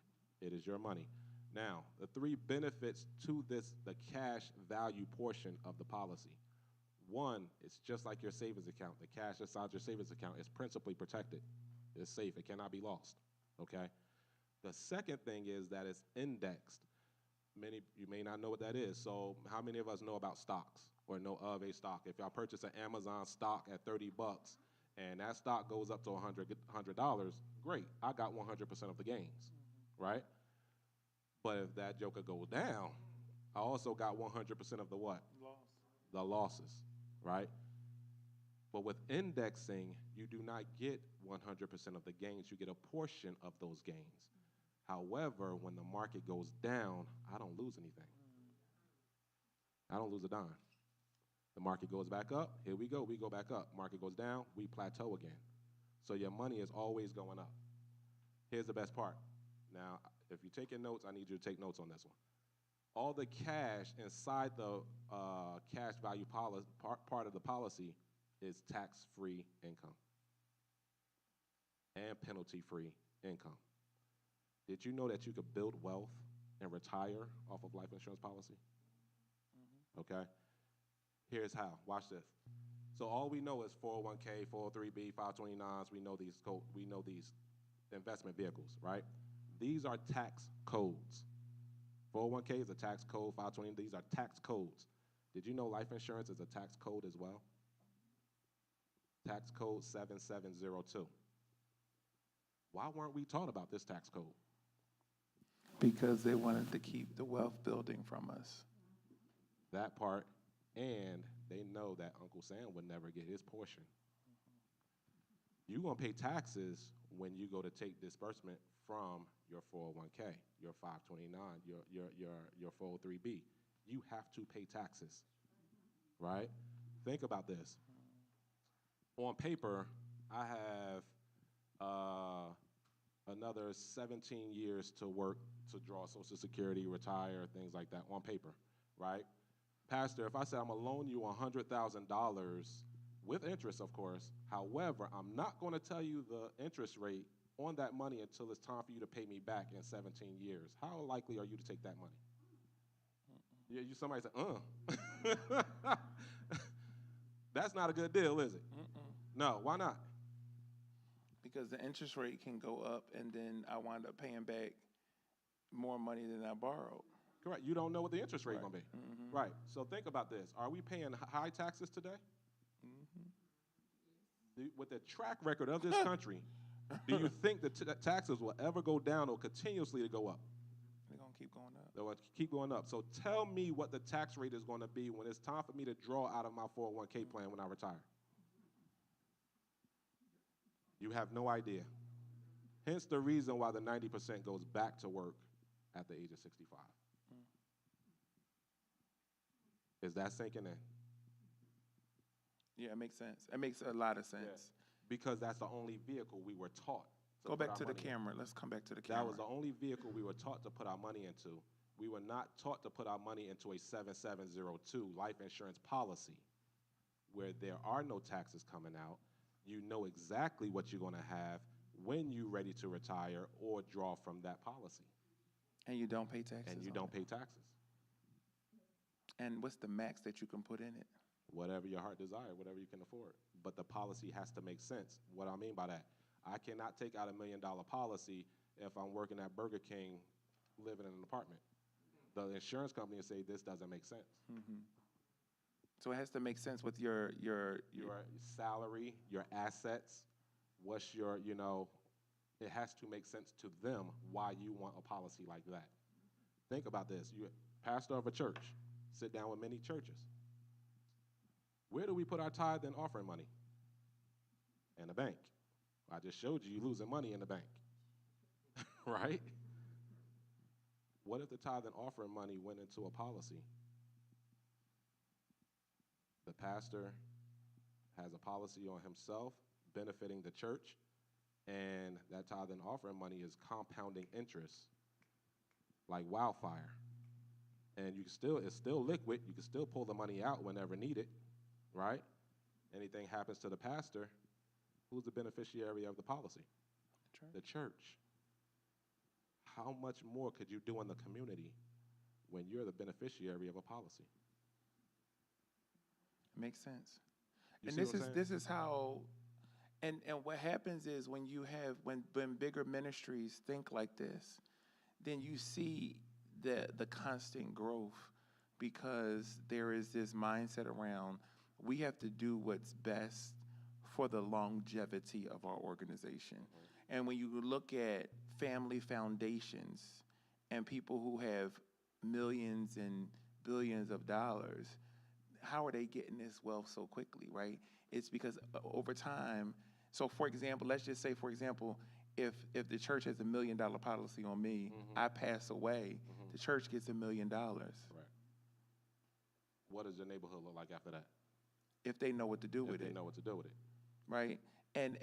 It is your money. Now, the three benefits to this, the cash value portion of the policy. One, it's just like your savings account. The cash inside your savings account is principally protected. It's safe. It cannot be lost, okay? The second thing is that it's indexed. You may not know what that is. So how many of us know about stocks or know of a stock? If y'all purchase an Amazon stock at $30 and that stock goes up to $100, great. I got 100% of the gains, right? But if that joker goes down, I also got 100% of the what? The losses, right? But with indexing, you do not get 100% of the gains. You get a portion of those gains. However, when the market goes down, I don't lose anything. I don't lose a dime. The market goes back up, here we go back up. Market goes down, we plateau again. So your money is always going up. Here's the best part. Now, if you're taking notes, I need you to take notes on this one. All the cash inside the cash value part of the policy is tax-free income and penalty-free income. Did you know that you could build wealth and retire off of life insurance policy? Okay. Here's how. Watch this. So all we know is 401k, 403b, 529s. We know these investment vehicles, right? These are tax codes. 401k is a tax code. 520. These are tax codes. Did you know life insurance is a tax code as well? Tax code 7702. Why weren't we taught about this tax code? Because they wanted to keep the wealth building from us. That part, and they know that Uncle Sam would never get his portion. You're going to pay taxes when you go to take disbursement from your 401k, your 529, your 403b. You have to pay taxes, right? Think about this. On paper, I have another 17 years to work to draw Social Security, retire, things like that on paper, right? Pastor, if I say I'm going to loan you $100,000 with interest, of course, however, I'm not going to tell you the interest rate on that money until it's time for you to pay me back in 17 years. How likely are you to take that money? Yeah, somebody said, That's not a good deal, is it? No, why not? Because the interest rate can go up, and then I wind up paying back more money than I borrowed. Correct. You don't know what the interest rate is going to be. Right. So think about this. Are we paying high taxes today? With the track record of this country, do you think that taxes will ever go down or continuously to go up? They're going to keep going up. They'll keep going up. So tell me what the tax rate is going to be when it's time for me to draw out of my 401k plan when I retire. You have no idea. Hence the reason why the 90% goes back to work at the age of 65. Is that sinking in? Yeah, it makes sense. It makes a lot of sense. Yeah. Because that's the only vehicle we were taught. Go back to the camera. Let's come back to the camera. That was the only vehicle we were taught to put our money into. We were not taught to put our money into a 7702 life insurance policy where there are no taxes coming out. You know exactly what you're going to have when you're ready to retire or draw from that policy. And you don't pay taxes. And you don't pay taxes. And what's the max that you can put in it? Whatever your heart desire, whatever you can afford. But the policy has to make sense. What I mean by that, I cannot take out $1 million policy if I'm working at Burger King, living in an apartment. The insurance company will say this doesn't make sense. So it has to make sense with your salary, your assets, what's your, it has to make sense to them why you want a policy like that. Think about this. You're pastor of a church. Sit down with many churches. Where do we put our tithe and offering money? In the bank. I just showed you losing money in the bank, right? What if the tithe and offering money went into a policy? The pastor has a policy on himself benefiting the church, and that tithe and offering money is compounding interest like wildfire. And it's still liquid. You can still pull the money out whenever needed, right? Anything happens to the pastor, who's the beneficiary of the policy? The church. How much more could you do in the community when you're the beneficiary of a policy? Makes sense. You And see what I'm saying? this is how, and what happens is when bigger ministries think like this, then you see the constant growth, because there is this mindset around we have to do what's best for the longevity of our organization. And when you look at family foundations and people who have millions and billions of dollars, how are they getting this wealth so quickly, right? It's because over time, so for example, let's just say, for example, if the church has $1 million policy on me, I pass away, the church gets $1 million. Right. What does your neighborhood look like after that? If they know what to do If with they it, know what to do with it. right? And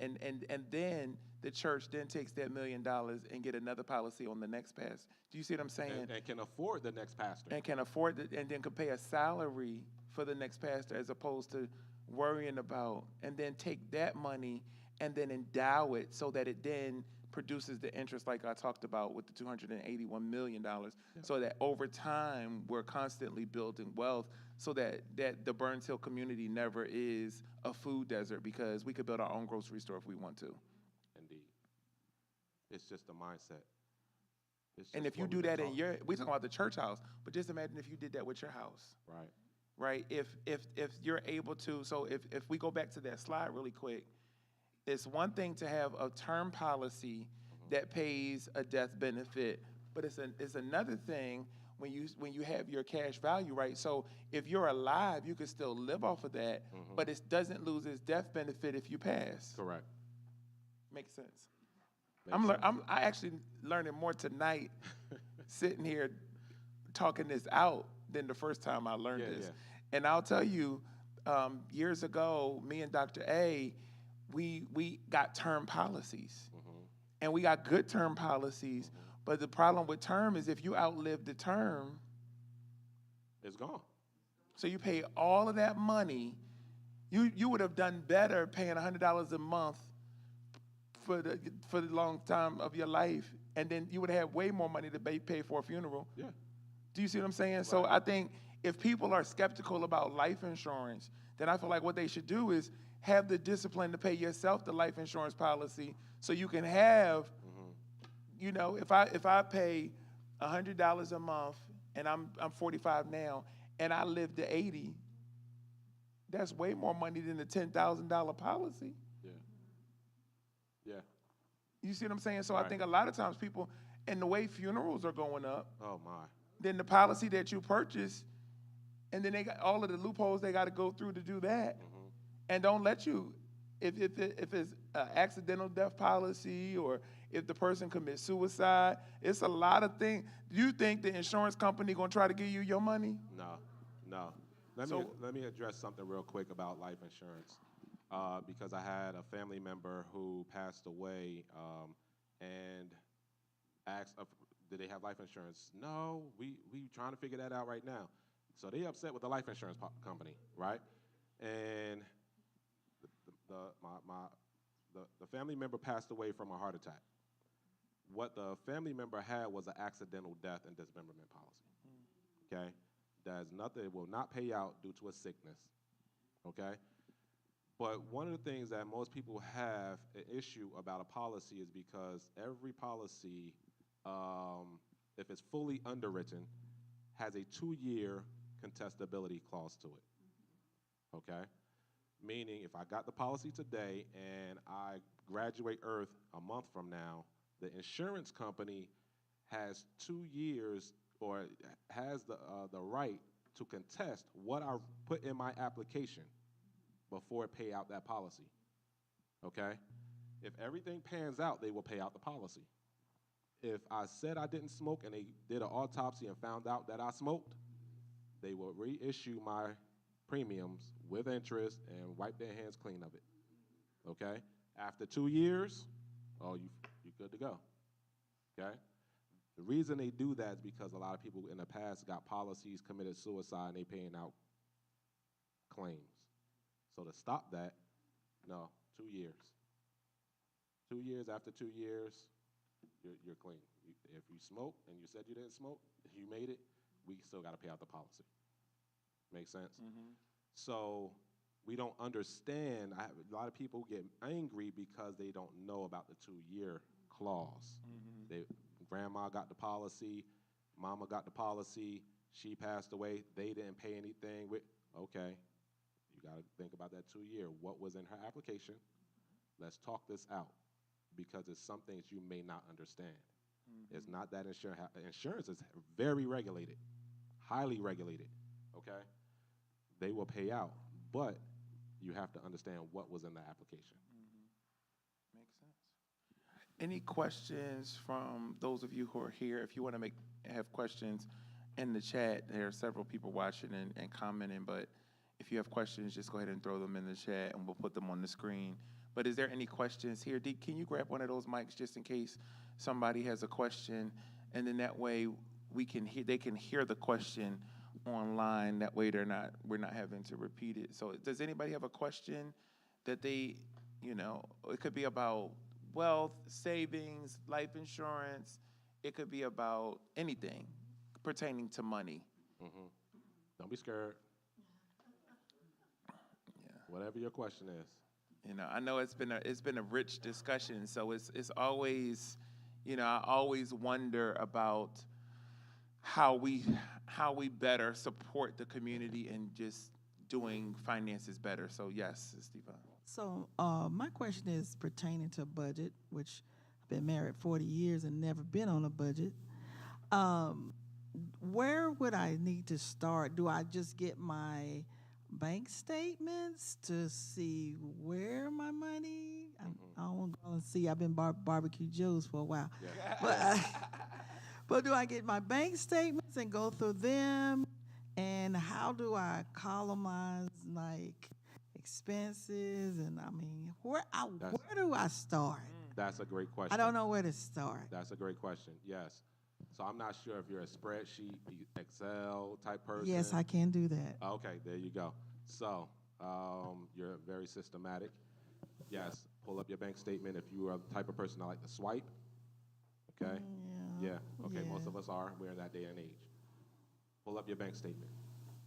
then the church then takes that $1 million and get another policy on the next pastor. Do you see what I'm saying? And can afford the next pastor. And can afford it, and then can pay a salary for the next pastor as opposed to worrying about, and then take that money and then endow it so that it then produces the interest like I talked about with the $281 million, so that over time we're constantly building wealth so that the Burns Hill community never is a food desert, because we could build our own grocery store if we want to. Indeed. It's just a mindset. It's And just if you what do we've been that in taught. we talking about the church house, but just imagine if you did that with your house. Right. Right? If you're able to, so if we go back to that slide really quick, it's one thing to have a term policy that pays a death benefit, but it's another thing when you have your cash value, right? So if you're alive, you can still live off of that, but it doesn't lose its death benefit if you pass. Correct. Makes sense. Makes sense. I actually learning more tonight, sitting here talking this out than the first time I learned this. Yeah. And I'll tell you, years ago, me and Dr. A, we got term policies, and we got good term policies. But the problem with term is if you outlive the term, It's gone. so you pay all of that money, you would have done better paying $100 a month for the long time of your life, and then you would have way more money to pay for a funeral. Yeah. Do you see what I'm saying? So I think if people are skeptical about life insurance, then I feel like what they should do is have the discipline to pay yourself the life insurance policy, so you can have, you know, if I pay $100 a month and I'm 45 now and I live to 80, that's way more money than the $10,000 policy. Yeah. Yeah. You see what I'm saying? So Right. I think a lot of times people, and the way funerals are going up, Oh my. then the policy that you purchase, and then they got all of the loopholes they got to go through to do that, and don't let you, if it's an accidental death policy, or if the person commits suicide, it's a lot of things. Do you think the insurance company gonna try to give you your money? No. Let So- me address something real quick about life insurance, because I had a family member who passed away, and asked, did they have life insurance? No, we trying to figure that out right now. So they upset with the life insurance company, right? And the family member passed away from a heart attack. What the family member had was an accidental death and dismemberment policy. Okay, there's nothing, it will not pay out due to a sickness. Okay, but one of the things that most people have an issue about a policy is because every policy, if it's fully underwritten, has a 2-year contestability clause to it. Okay? Meaning if I got the policy today and I graduate Earth a month from now, the insurance company has 2 years, or has the right to contest what I put in my application before it pay out that policy. Okay? If everything pans out, they will pay out the policy. If I said I didn't smoke and they did an autopsy and found out that I smoked, they will reissue my premiums with interest and wipe their hands clean of it. Okay? After 2 years, oh, you're good to go. Okay? The reason they do that is because a lot of people in the past got policies, committed suicide, and they paying out claims. So to stop that, no, 2 years. 2 years, after 2 years, you're clean. If you smoke and you said you didn't smoke, if you made it, we still got to pay out the policy. Make sense? So we don't understand. A lot of people get angry because they don't know about the 2-year clause. Grandma got the policy, mama got the policy, she passed away, they didn't pay anything. Okay, you got to think about that 2-year. What was in her application? Let's talk this out, because it's some things you may not understand. It's not that insurance. Insurance is very regulated, highly regulated, okay? They will pay out, but you have to understand what was in the application. Makes sense. Any questions from those of you who are here? If you want to have questions in the chat, there are several people watching and commenting, but if you have questions, just go ahead and throw them in the chat and we'll put them on the screen. But is there any questions here? Dee, can you grab one of those mics just in case somebody has a question? And then that way they can hear the question online. That way we're not having to repeat it. So does anybody have a question that it could be about wealth, savings, life insurance. It could be about anything pertaining to money. Mm-hmm. Don't be scared. Yeah. Whatever your question is. I know it's been a rich discussion. So it's always, I always wonder about how we better support the community and just doing finances better. So yes, Stephen. So my question is pertaining to budget, which I've been married 40 years and never been on a budget. Where would I need to start? Do I just get my bank statements to see where my money? I don't want to go and see. I've been Barbecue Joe's for a while. Yeah. But do I get my bank statements and go through them? And how do I columnize, like, expenses? And, where do I start? That's a great question. I don't know where to start. That's a great question, yes. So I'm not sure if you're a spreadsheet, Excel type person. Yes, I can do that. Okay, there you go. So you're very systematic. Yes, pull up your bank statement if you are the type of person that like to swipe. Okay? Yeah. Okay, Yeah. most of us are. We're in that day and age. Pull up your bank statement.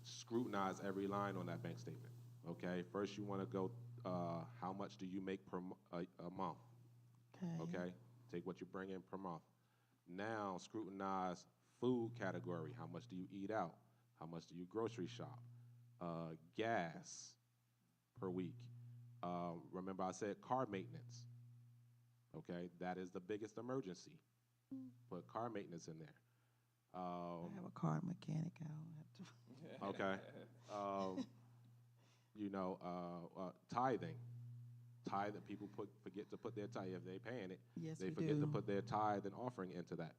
Scrutinize every line on that bank statement. Okay? First, you want to go, how much do you make a month? Okay? Take what you bring in per month. Now, scrutinize food category. How much do you eat out? How much do you grocery shop? Gas per week. Remember I said car maintenance. Okay? That is the biggest emergency. Put car maintenance in there. I have a car mechanic. I don't have to. Okay. Tithing. Tithing. People forget to put their tithe. If they're paying it, Yes, they we forget do. to put their tithe and offering into that.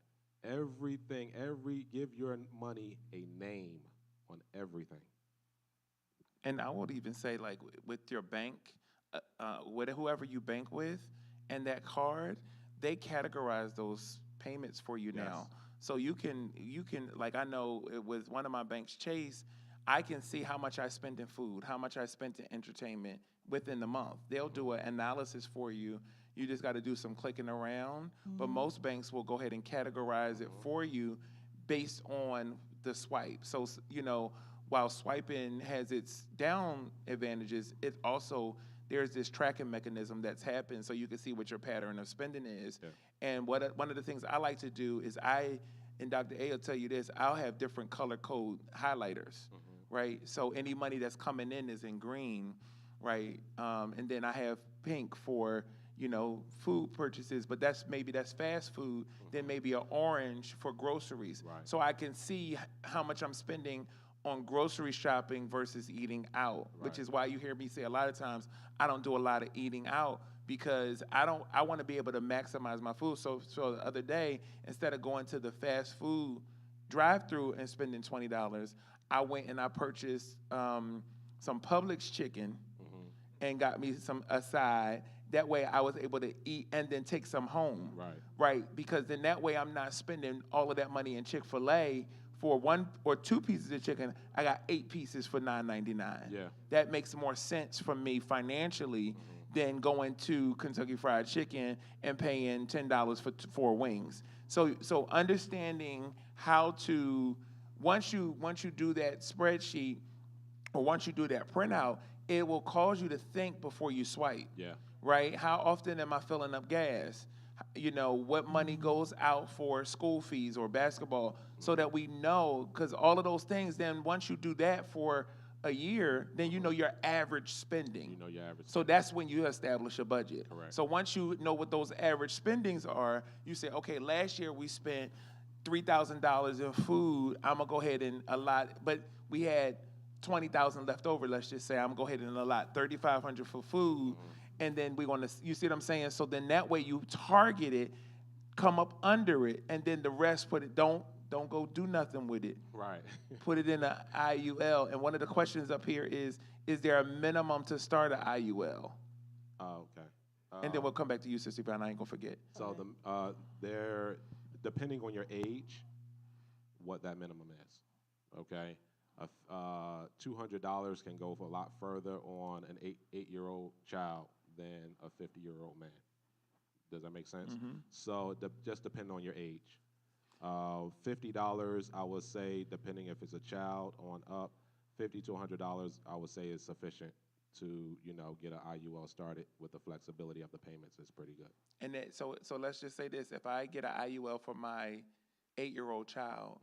Give your money a name on everything. And I would even say, like, with your bank, with whoever you bank with, and that card, they categorize those payments for you now. So you can like, I know with one of my banks, Chase, I can see how much I spend in food, how much I spent in entertainment within the month. They'll do an analysis for you. You just got to do some clicking around. But most banks will go ahead and categorize it for you based on the swipe. So, while swiping has its down advantages, it also, there's this tracking mechanism that's happened so you can see what your pattern of spending is. Yeah. And one of the things I like to do is and Dr. A will tell you this, I'll have different color code highlighters, right? So any money that's coming in is in green, right? And then I have pink for, food purchases, but that's fast food. Then maybe an orange for groceries. Right. So I can see how much I'm spending on grocery shopping versus eating out, which is why you hear me say a lot of times I don't do a lot of eating out because I want to be able to maximize my food. So the other day, instead of going to the fast food drive-through and spending $20, I went and I purchased some Publix chicken and got me some aside. That way I was able to eat and then take some home. Right? Because then that way I'm not spending all of that money in Chick-fil-A for 1 or 2 pieces of chicken. I got 8 pieces for $9.99. Yeah. That makes more sense for me financially than going to Kentucky Fried Chicken and paying $10 for 4 wings. So understanding how to, once you do that spreadsheet or once you do that printout, it will cause you to think before you swipe. Yeah. Right? How often am I filling up gas? What money goes out for school fees or basketball, so that we know, because all of those things, then once you do that for a year, then you know your average spending. So that's when you establish a budget. Correct. So once you know what those average spendings are, you say, okay, last year we spent $3,000 in food. I'm going to go ahead and allot, but we had $20,000 left over, let's just say. I'm going to go ahead and allot $3,500 for food. and then we're gonna, you see what I'm saying? So then that way you target it, come up under it, and then the rest put it, don't go do nothing with it. Right. Put it in a IUL. And one of the questions up here is there a minimum to start a IUL? Oh, okay. And then we'll come back to you, Sister Brown. I ain't gonna forget. So they're depending on your age, what that minimum is. Okay. $200 can go for a lot further on an eight-year-old child than a 50-year-old man. Does that make sense? So just depending on your age. $50, I would say, depending if it's a child on up, $50 to $100, I would say is sufficient to, get an IUL started with the flexibility of the payments is pretty good. And then, so let's just say this: if I get an IUL for my 8-year-old child,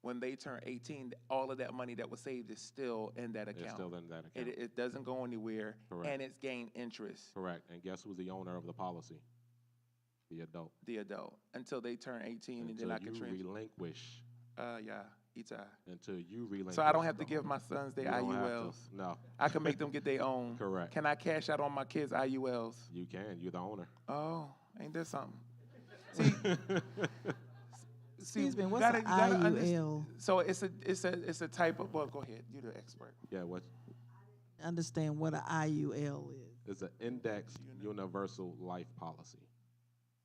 when they turn 18, all of that money that was saved is still in that account. It's still in that account. It doesn't go anywhere, Correct. and it's gained interest. Correct. And guess who's the owner of the policy? The adult. The adult until they turn 18, and then I can Until you transfer. relinquish. Ita. Until you relinquish. So I don't have to the give home. my sons their You don't have to. IULs. No, I can make them get their own. Correct. Can I cash out on my kids' IULs? you can. You're the owner. Oh, ain't that something? See, Excuse me, what's gotta- an you gotta IUL? So it's a type of. Well, go ahead. You're the expert. Yeah, what? Understand what an IUL is. It's an indexed universal life policy.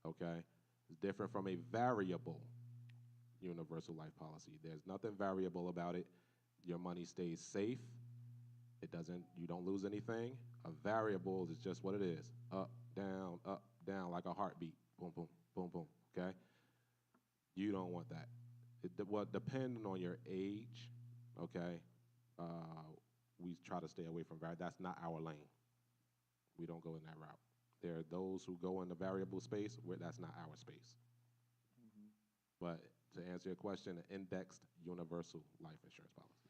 Okay? It's different from a variable universal life policy. There's nothing variable about it. Your money stays safe. You don't lose anything. A variable is just what it is. Up, down, like a heartbeat. Boom, boom, boom, boom. Okay? You don't want that. Depending on your age, okay, we try to stay away from variable. That's not our lane. We don't go in that route. There are those who go in the variable space where that's not our space. But to answer your question, an indexed universal life insurance policy.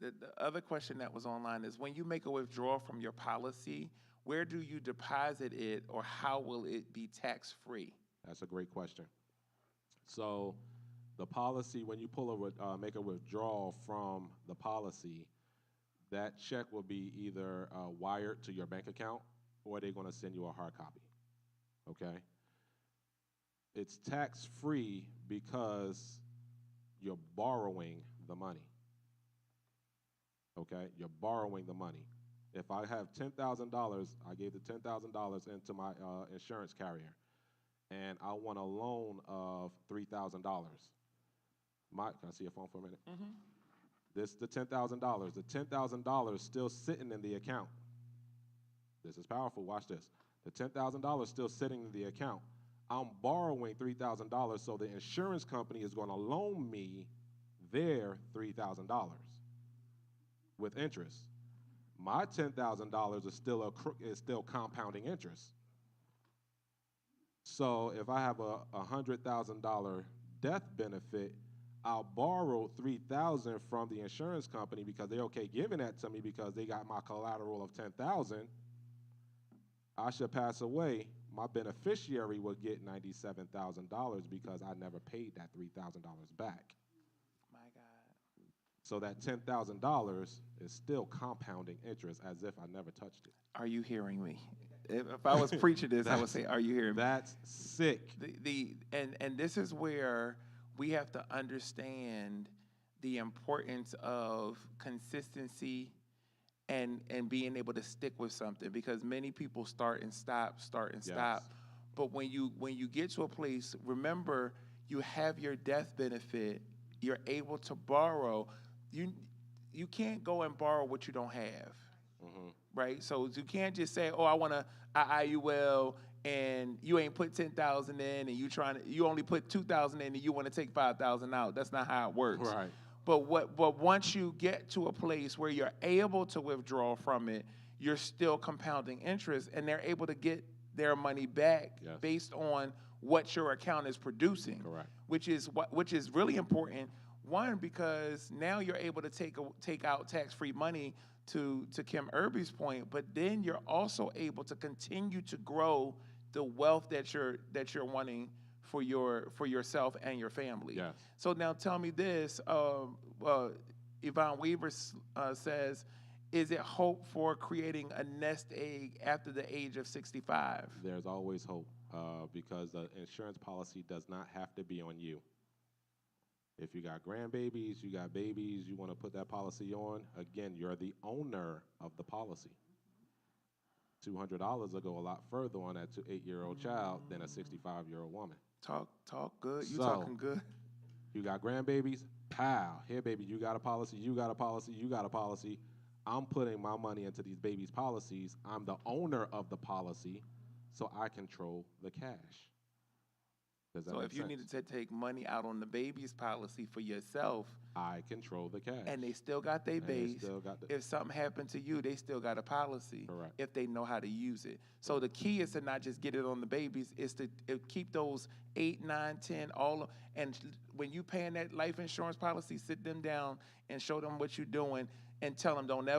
The other question that was online is when you make a withdrawal from your policy, where do you deposit it, or how will it be tax-free? That's a great question. So the policy, when you make a withdrawal from the policy, that check will be either wired to your bank account, or they're going to send you a hard copy. Okay? It's tax-free because you're borrowing the money. Okay? You're borrowing the money. If I have $10,000, I gave the $10,000 into my insurance carrier, and I want a loan of $3,000. Can I see your phone for a minute? This is the $10,000. The $10,000 still sitting in the account. This is powerful. Watch this. The $10,000 still sitting in the account. I'm borrowing $3,000, so the insurance company is going to loan me their $3,000 with interest. My $10,000 is still compounding interest. So if I have a $100,000 death benefit, I'll borrow $3,000 from the insurance company because they're okay giving that to me because they got my collateral of $10,000. I should pass away. My beneficiary will get $97,000 because I never paid that $3,000 back. My God. So that $10,000 is still compounding interest as if I never touched it. Are you hearing me? If I was preaching this, I would say, "Are you hearing me?" That's sick. And this is where we have to understand the importance of consistency and being able to stick with something, because many people start and stop. But when you get to a place, remember, you have your death benefit. You're able to borrow. You can't go and borrow what you don't have. Right? So you can't just say, "Oh, I want an IUL," and you ain't put 10,000 in, and you only put 2,000 in, and you want to take 5,000 out. That's not how it works. Right. But once you get to a place where you're able to withdraw from it, you're still compounding interest, and they're able to get their money back based on what your account is producing. Correct. Which is really important. One, because now you're able to take out tax-free money, to Kim Irby's point, but then you're also able to continue to grow the wealth that you're wanting for yourself and your family. Yes. So now tell me this, Yvonne Weaver says, is it hope for creating a nest egg after the age of 65? There's always hope because the insurance policy does not have to be on you. If you got grandbabies, you got babies, you want to put that policy on, again, you're the owner of the policy. $200 will go a lot further on that 8-year-old child than a 65-year-old woman. Talk good. You So- talking good. You got grandbabies? Pow. Here, baby, you got a policy, you got a policy, you got a policy. I'm putting my money into these babies' policies. I'm the owner of the policy, so I control the cash. Does that So make if you sense? needed to take money out on the baby's policy for yourself, I control the cash. and they still got their And they base, still got the- if something happened to you, they still got a policy. Correct. If they know how to use it. So the key is to not just get it on the babies, is to keep those 8, 9, 10, and when you paying that life insurance policy, sit them down and show them what you're doing and tell them, don't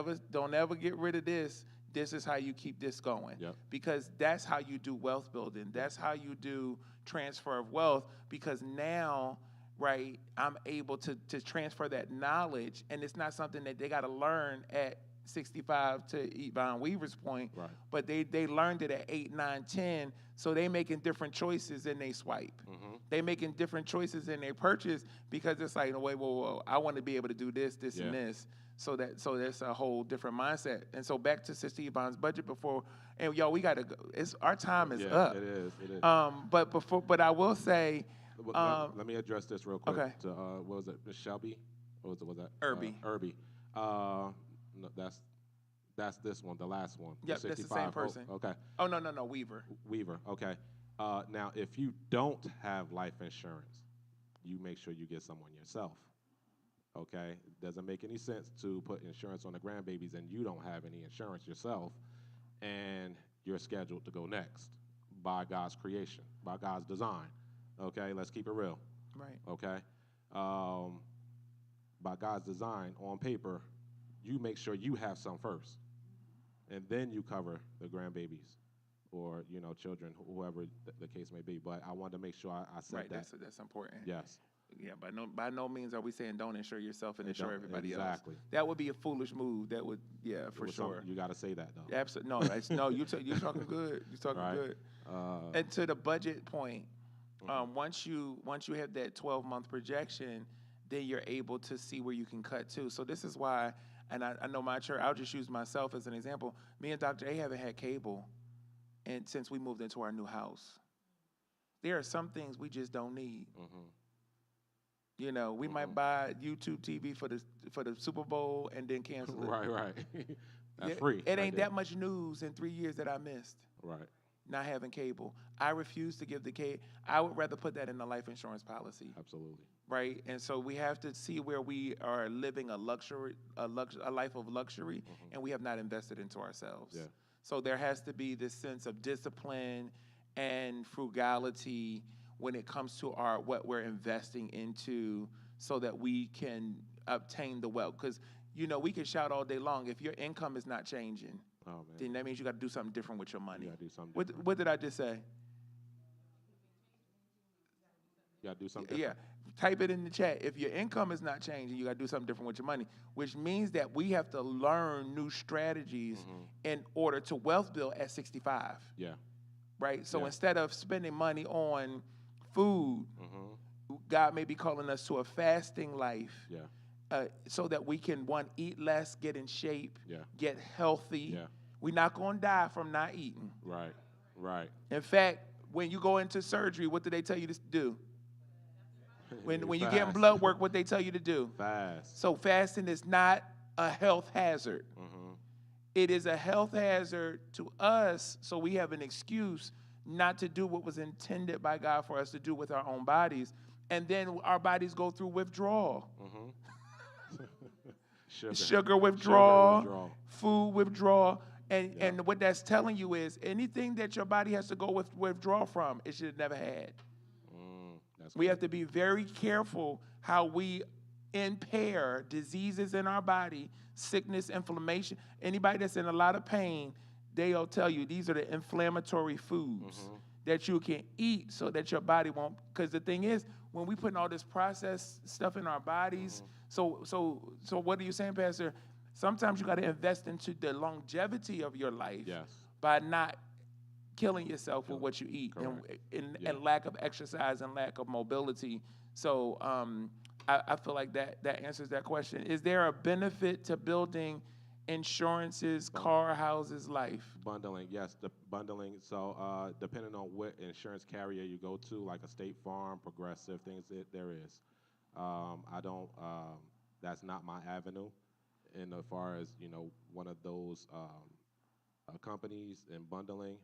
ever get rid of this. This is how you keep this going. Yep. Because that's how you do wealth building. That's how you do transfer of wealth, because now, right, I'm able to transfer that knowledge, and it's not something that they got to learn at 65, to Yvonne Weaver's point, Right. but they learned it at 8, 9, 10, so they making different choices in they swipe. Mhm. They making different choices in their purchase, because it's like, no, wait, whoa, I want to be able to do this, Yeah. and this. So that's a whole different mindset. And so back to Sister Yvonne's budget before, and y'all, we gotta go. Our time is Yeah, up. it is. It is. But I will say, Let me address this real quick. okay. To, what was it, Miss Shelby? What was that? Irby. Irby. No, that's this one, the last one. Yep, that's the same 65. person. Okay. Oh no, Weaver. Weaver. Okay. Now, if you don't have life insurance, you make sure you get someone yourself. Okay? It doesn't make any sense to put insurance on the grandbabies and you don't have any insurance yourself, and you're scheduled to go next by God's creation, by God's design. Okay? Let's keep it real. Right. Okay? By God's design, on paper, you make sure you have some first, and then you cover the grandbabies or, children, whoever the case may be. But I wanted to make sure I said Right. that. That's important. Yes. Yeah. By no means are we saying don't insure yourself and insure Don't- everybody exactly. else. That would be a foolish move. That would, yeah, for sure. You got to say that, though. Absolutely. No, you're talking good. You're talking Right. good. And to the budget point, once you have that 12-month projection, then you're able to see where you can cut to. So this is why, and I know my church, I'll just use myself as an example. Me and Dr. A haven't had cable, and since we moved into our new house. There are some things we just don't need. We might buy YouTube TV for the Super Bowl and then cancel it. Right. That's Yeah, free. It right ain't there. that much news in 3 years that I missed. Right. Not having cable. I refuse to give the cable. I would rather put that in the life insurance policy, Absolutely. right? And so we have to see where we are living a life of luxury, and we have not invested into ourselves. Yeah. So there has to be this sense of discipline and frugality when it comes to what we're investing into, so that we can obtain the wealth. Because we can shout all day long, if your income is not changing, Oh, man. then that means you got to do something different with your money. You got to do something What, different. what did I just say? You got to do something Yeah, different. type it in the chat. If your income is not changing, you got to do something different with your money, which means that we have to learn new strategies in order to wealth build at 65, Yeah. right? So Yeah. instead of spending money on food, Mm-hmm. God may be calling us to a fasting life, Yeah. so that we can, one, eat less, get in shape, Yeah. get healthy. Yeah. We're not going to die from not eating. Right. Right. In fact, when you go into surgery, what do they tell you to do? When you're getting Fast. blood work, what they tell you to do? Fast. So fasting is not a health hazard. It is a health hazard to us, so we have an excuse not to do what was intended by God for us to do with our own bodies. And then our bodies go through withdrawal. Sugar withdrawal, food withdrawal. And what that's telling you is anything that your body has to go withdraw from, it should have never had. We have to be very careful how we impair diseases in our body, sickness, inflammation. Anybody that's in a lot of pain, they'll tell you these are the inflammatory foods that you can eat so that your body won't. Because the thing is, when we put all this processed stuff in our bodies, so what are you saying, Pastor? sometimes you got to invest into the longevity of your life Yes. by not killing yourself with what you eat and lack of exercise and lack of mobility. So I feel like that answers that question. Is there a benefit to building insurances, car, houses, life? Bundling, yes, the bundling. So depending on what insurance carrier you go to, like a State Farm, Progressive, things there is. I don't. That's not my avenue. And as far as one of those companies and bundling,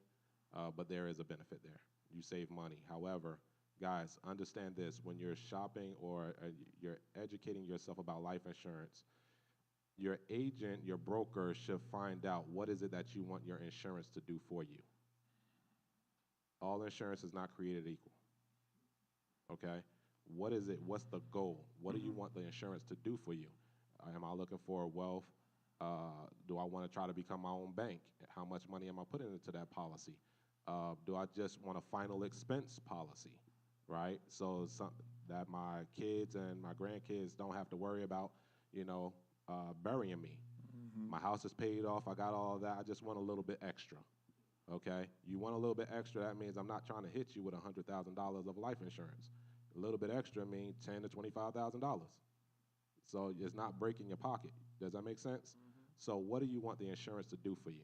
but there is a benefit there. You save money. However, guys, understand this: when you're shopping or you're educating yourself about life insurance, your agent, your broker should find out what is it that you want your insurance to do for you. All insurance is not created equal. Okay? What is it? What's the goal? What do you want the insurance to do for you? Am I looking for wealth? Do I want to try to become my own bank? How much money am I putting into that policy? Do I just want a final expense policy, right? So that my kids and my grandkids don't have to worry about, burying me. My house is paid off. I got all of that. I just want a little bit extra, okay? You want a little bit extra, that means I'm not trying to hit you with $100,000 of life insurance. A little bit extra means $10,000 to $25,000. So it's not breaking your pocket. Does that make sense? So what do you want the insurance to do for you?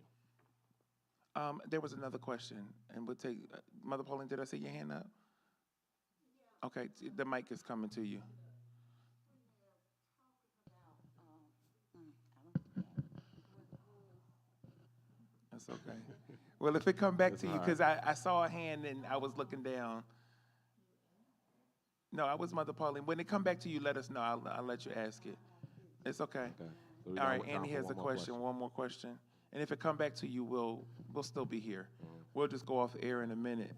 There was another question, and we'll take Mother Pauline. Did I see your hand up? Okay, the mic is coming to you. That's okay. Well, if it come back to you, because I saw a hand and I was looking down. No, I was Mother Pauline. When it come back to you, let us know. I'll let you ask it. It's okay. Okay. So we All got right, time Andy for has a question. One more question. And if it come back to you, we'll still be here. We'll just go off air in a minute.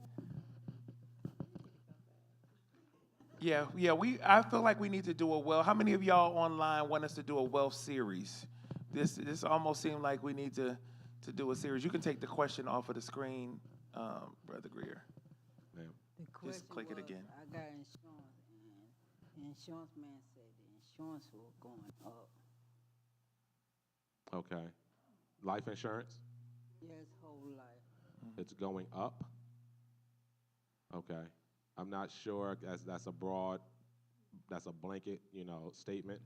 Yeah. I feel like we need to do a wealth. How many of y'all online want us to do a wealth series? This almost seemed like we need to do a series. You can take the question off of the screen, Brother Greer. Ma'am. The question click it was, again. I got insurance, and the insurance man said the insurance was going up. Okay. Life insurance? Yes, whole life. It's going up? Okay. I'm not sure, that's a blanket, statement.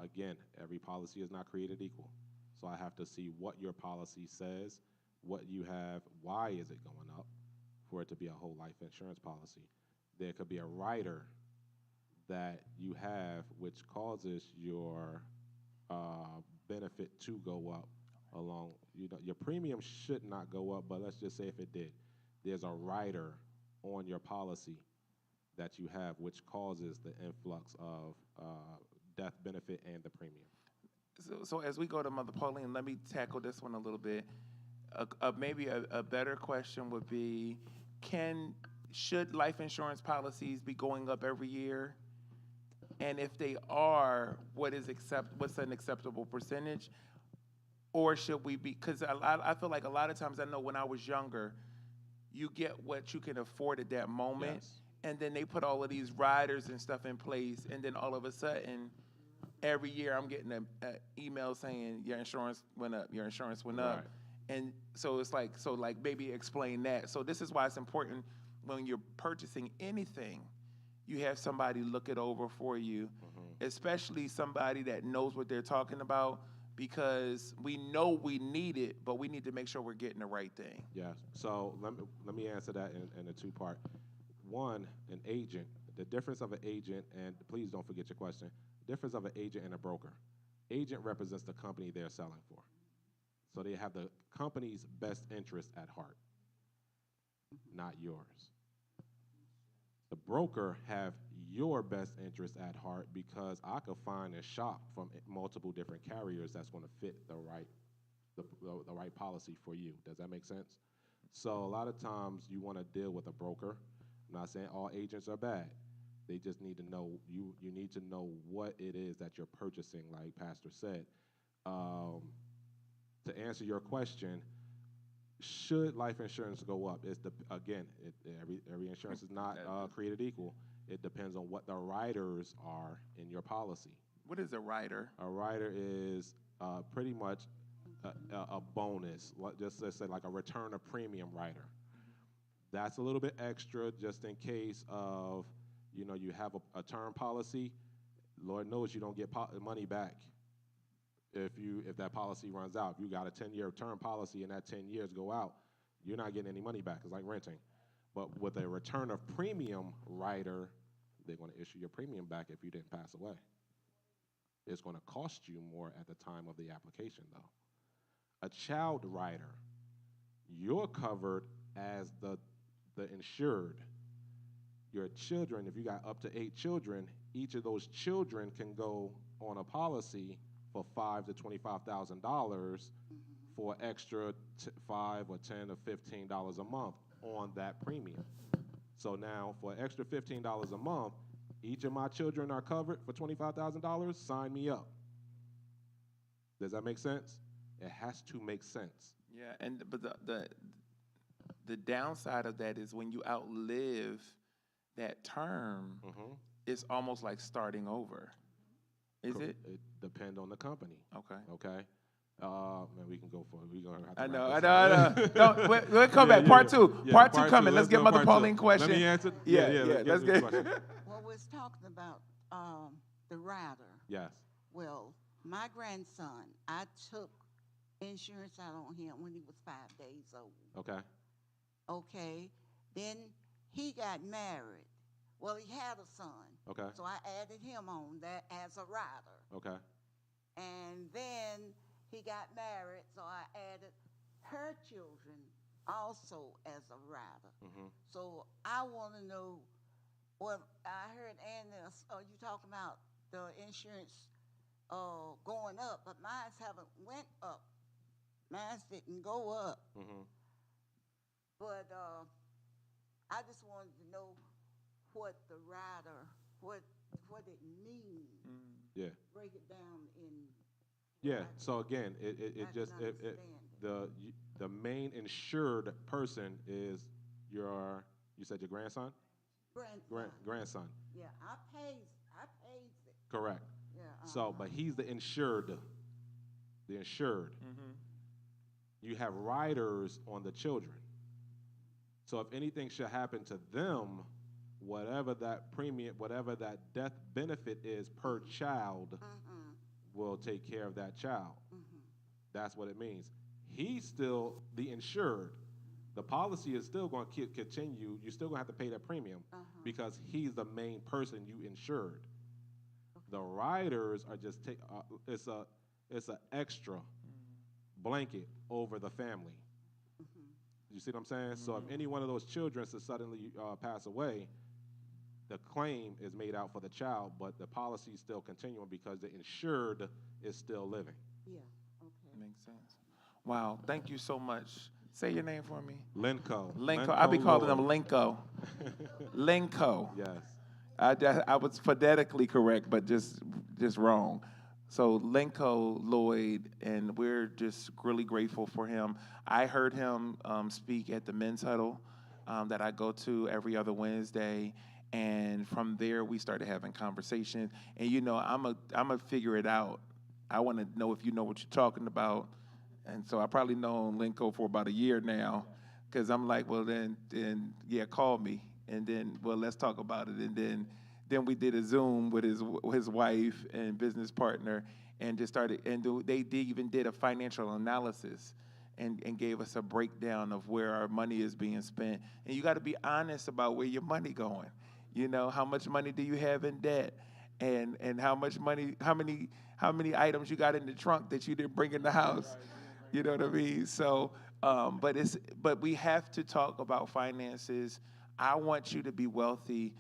Again, every policy is not created equal. So I have to see what your policy says, what you have, why is it going up for it to be a whole life insurance policy. There could be a rider that you have which causes your benefit to go up along, your premium should not go up, but let's just say if it did, there's a rider on your policy that you have which causes the influx of death benefit and the premium. So as we go to Mother Pauline, let me tackle this one a little bit. Maybe a better question would be, should life insurance policies be going up every year? And if they are, what's an acceptable percentage? Or should we be, because I feel like a lot of times, I know when I was younger, you get what you can afford at that moment, Yes. and then they put all of these riders and stuff in place, and then all of a sudden, every year I'm getting an email saying your insurance went up, your insurance went up. Right. And so it's like maybe explain that. So this is why it's important when you're purchasing anything, you have somebody look it over for you, especially somebody that knows what they're talking about, because we know we need it, but we need to make sure we're getting the right thing. Yes. So let me answer that in a two-part. One, an agent. The difference of an agent, and please don't forget your question, difference of an agent and a broker. Agent represents the company they're selling for. So they have the company's best interest at heart, not yours. The broker have your best interest at heart because I could find and shop from multiple different carriers that's going to fit the right policy for you. Does that make sense? So a lot of times you want to deal with a broker. I'm not saying all agents are bad. They just need to know, you need to know what it is that you're purchasing, like Pastor said. To answer your question, should life insurance go up? Every insurance is not created equal. It depends on what the riders are in your policy. What is a rider? A rider is pretty much a bonus, just let's say like a return of premium rider. That's a little bit extra just in case of, you have a term policy. Lord knows you don't get money back if that policy runs out. If you got a 10-year term policy and that 10 years go out, you're not getting any money back. It's like renting. But with a return of premium rider, they're going to issue your premium back if you didn't pass away. It's going to cost you more at the time of the application, though. A child rider, you're covered as the insured. Your children, if you got up to 8 children, each of those children can go on a policy for $5,000 to $25,000 for extra $5 or $10 or $15 a month on that premium. So now for extra $15 a month, each of my children are covered for $25,000. Sign me up. Does that make sense? It has to make sense. Yeah, but the downside of that is when you outlive that term, it's almost like starting over. Is it? It depends on the company. Okay. Okay. Man, we can go for it. We're gonna have to I know. wrap this up. No, we'll come back. Part two. Yeah, Part two coming. Let's Let's get go Mother part two. Pauline question. Let me answer. Yeah, this let's get. question. Well, we're talking about the rider. Yes. Well, my grandson, I took insurance out on him when he was 5 days old. Okay. Okay. Then he got married. Well, he had a son. Okay. So I added him on that as a rider. Okay. And then he got married, so I added her children also as a rider. So I want to know, well, I heard Anna, you talking about the insurance going up, but mine haven't went up. Mine didn't go up. But I just wanted to know what the rider, what it means. Yeah. Break it down in. Yeah. So again, it just the main insured person is you said your grandson? Grandson. Yeah, I paid it. Correct. Yeah. So, but he's the insured. The insured. You have riders on the children. So if anything should happen to them, whatever that premium, whatever that death benefit is per child, will take care of that child. That's what it means. He's still the insured. The policy is still going to continue. You're still going to have to pay that premium because he's the main person you insured. The riders are just it's a extra blanket over the family. You see what I'm saying? So if any one of those children to suddenly pass away, the claim is made out for the child, but the policy is still continuing because the insured is still living. Yeah, okay. Makes sense. Wow, thank you so much. Say your name for me. Lenco. I'll be calling him Lloyd. Lenco. Lenco. Yes. I was phonetically correct, but just wrong. So Lenco Lloyd, and we're just really grateful for him. I heard him speak at the men's huddle that I go to every other Wednesday, and from there we started having conversations. And I'm a figure it out. I want to know if you know what you're talking about, and so I probably known Lenco for about a year now, because I'm like, well then yeah, call me, and then let's talk about it, and then we did a Zoom with his wife and business partner, and just started, and they even did a financial analysis and gave us a breakdown of where our money is being spent. And you got to be honest about where your money going. How much money do you have in debt, and how many items you got in the trunk that you didn't bring in the house. You know what I mean? So, but we have to talk about finances. I want you to be wealthy.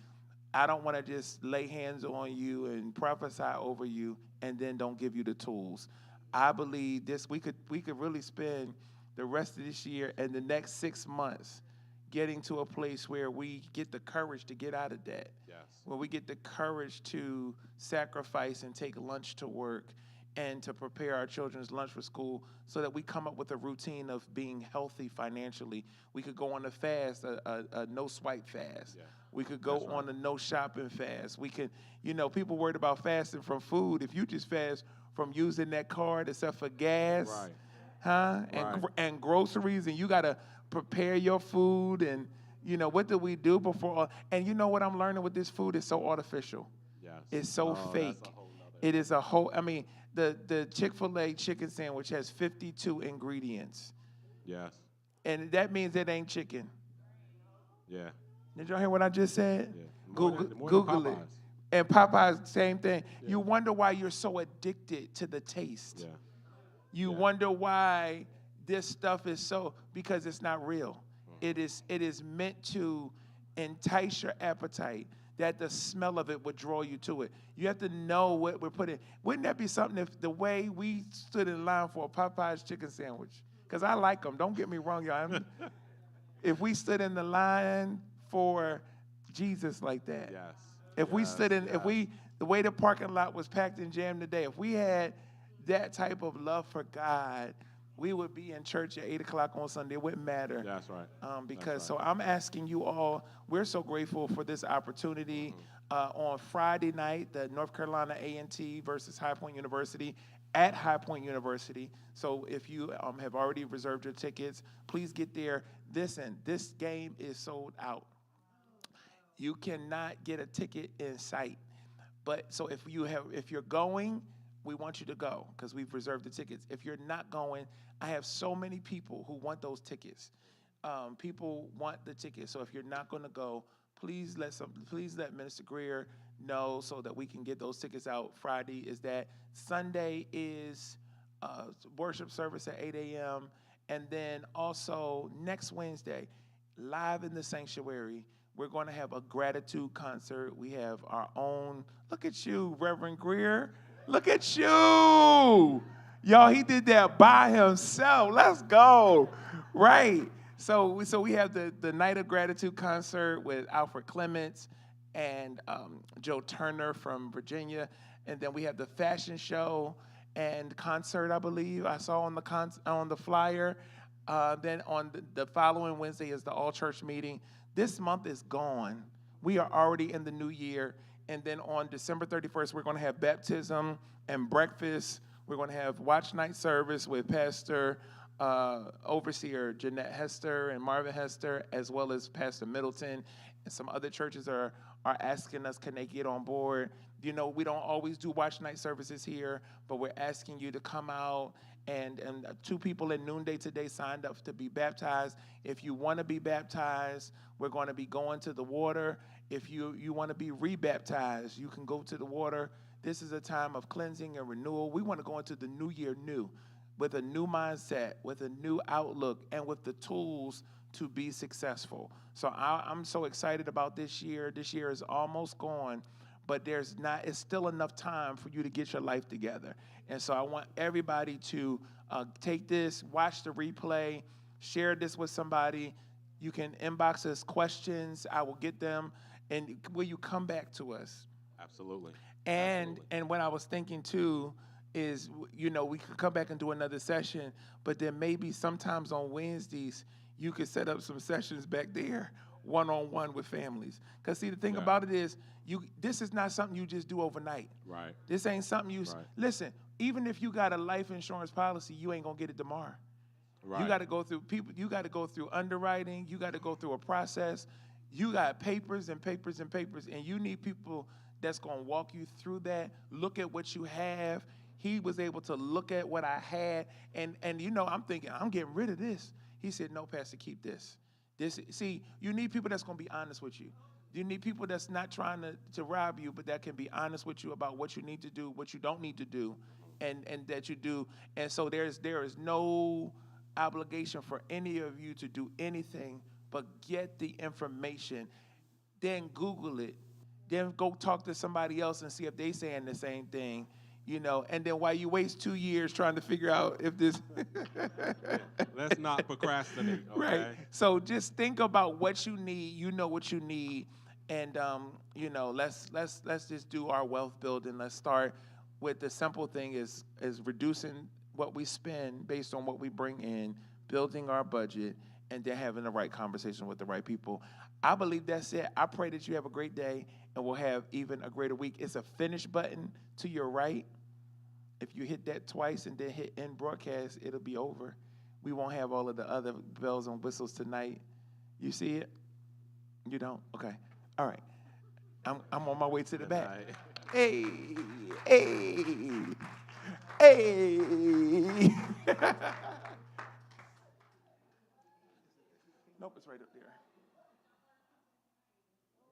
I don't want to just lay hands on you and prophesy over you and then don't give you the tools. I believe we could really spend the rest of this year and the next 6 months getting to a place where we get the courage to get out of debt. Yes. Where we get the courage to sacrifice and take lunch to work and to prepare our children's lunch for school, so that we come up with a routine of being healthy financially. We could go on a fast, a no swipe fast. Yeah. We could go on a no shopping fast. We can, people worried about fasting from food. If you just fast from using that card except for gas, Right. huh? Right. And groceries, and you gotta prepare your food, and what do we do before? And you know what I'm learning with this food is so artificial. Yes. It's so Oh, fake. That's a whole nother. It is a whole. I mean, the Chick-fil-A chicken sandwich has 52 ingredients, Yes. and that means it ain't chicken. Yeah. Did y'all hear what I just said? Yeah. Google, More than Google it. Popeyes. And Popeyes, same thing. You wonder why you're so addicted to the taste. Yeah. You Yeah. wonder why this stuff is so, because it's not real. It is meant to entice your appetite, that the smell of it would draw you to it. You have to know what we're putting. Wouldn't that be something if the way we stood in line for a Popeyes chicken sandwich? Because I like them. Don't get me wrong, y'all. If we stood in the line for Jesus like that. Yes. If we Yes, stood in, yes. the way the parking lot was packed and jammed today, if we had that type of love for God, we would be in church at 8 o'clock on Sunday. It wouldn't matter. That's right. Because That's so right. I'm asking you all, we're so grateful for this opportunity. Mm-hmm. On Friday night, the North Carolina A&T versus High Point University at High Point University. So if you have already reserved your tickets, please get there. Listen, this game is sold out. You cannot get a ticket in sight. But so if you're going, we want you to go because we've reserved the tickets. If you're not going, I have so many people who want those tickets. People want the tickets. So if you're not going to go, please let Minister Greer know so that we can get those tickets out. Friday is that. Sunday is worship service at 8 a.m. And then also next Wednesday, live in the sanctuary, we're going to have a gratitude concert. We have our own. Look at you, Reverend Greer. Look at you. Y'all, he did that by himself. Let's go. Right. So we have the Night of Gratitude concert with Alfred Clements and Joe Turner from Virginia. And then we have the fashion show and concert, I believe. I saw on the flyer. Then on the following Wednesday is the all-church meeting. This month is gone. We are already in the new year. And then on December 31st, we're going to have baptism and breakfast. We're going to have watch night service with Pastor Overseer Jeanette Hester and Marvin Hester, as well as Pastor Middleton. And some other churches are asking us, can they get on board? We don't always do watch night services here, but we're asking you to come out. And 2 people in Noonday today signed up to be baptized. If you want to be baptized, we're going to be going to the water. If you want to be rebaptized, you can go to the water. This is a time of cleansing and renewal. We want to go into the new year new, with a new mindset, with a new outlook, and with the tools to be successful. So I'm so excited about this year. This year is almost gone, but it's still enough time for you to get your life together. And so I want everybody to take this, watch the replay, share this with somebody. You can inbox us questions. I will get them. And will you come back to us? Absolutely. And what I was thinking too is, we could come back and do another session, but then maybe sometimes on Wednesdays, you could set up some sessions back there, one-on-one with families. Because see, the thing about it is, this is not something you just do overnight. Right. This ain't something listen, even if you got a life insurance policy, you ain't gonna get it tomorrow. Right. You gotta go through underwriting, you gotta go through a process. You got papers and papers and papers, and you need people that's gonna walk you through that, look at what you have. He was able to look at what I had, and I'm thinking, I'm getting rid of this. He said, no, Pastor, keep this. See, you need people that's gonna be honest with you. You need people that's not trying to rob you, but that can be honest with you about what you need to do, what you don't need to do, and that you do. And so there is no obligation for any of you to do anything but get the information, then Google it, then go talk to somebody else and see if they saying the same thing, and then while you waste 2 years trying to figure out if this Let's not procrastinate, okay? Right. So just think about what you need. You know what you need, and let's just do our wealth building. Let's start with the simple thing is reducing what we spend based on what we bring in, building our budget, and then having the right conversation with the right people. I believe that's it. I pray that you have a great day, and we'll have even a greater week. It's a finish button to your right. If you hit that twice and then hit end broadcast, it'll be over. We won't have all of the other bells and whistles tonight. You see it? You don't? Okay. All right. I'm on my way to the back. Hey, hey, hey.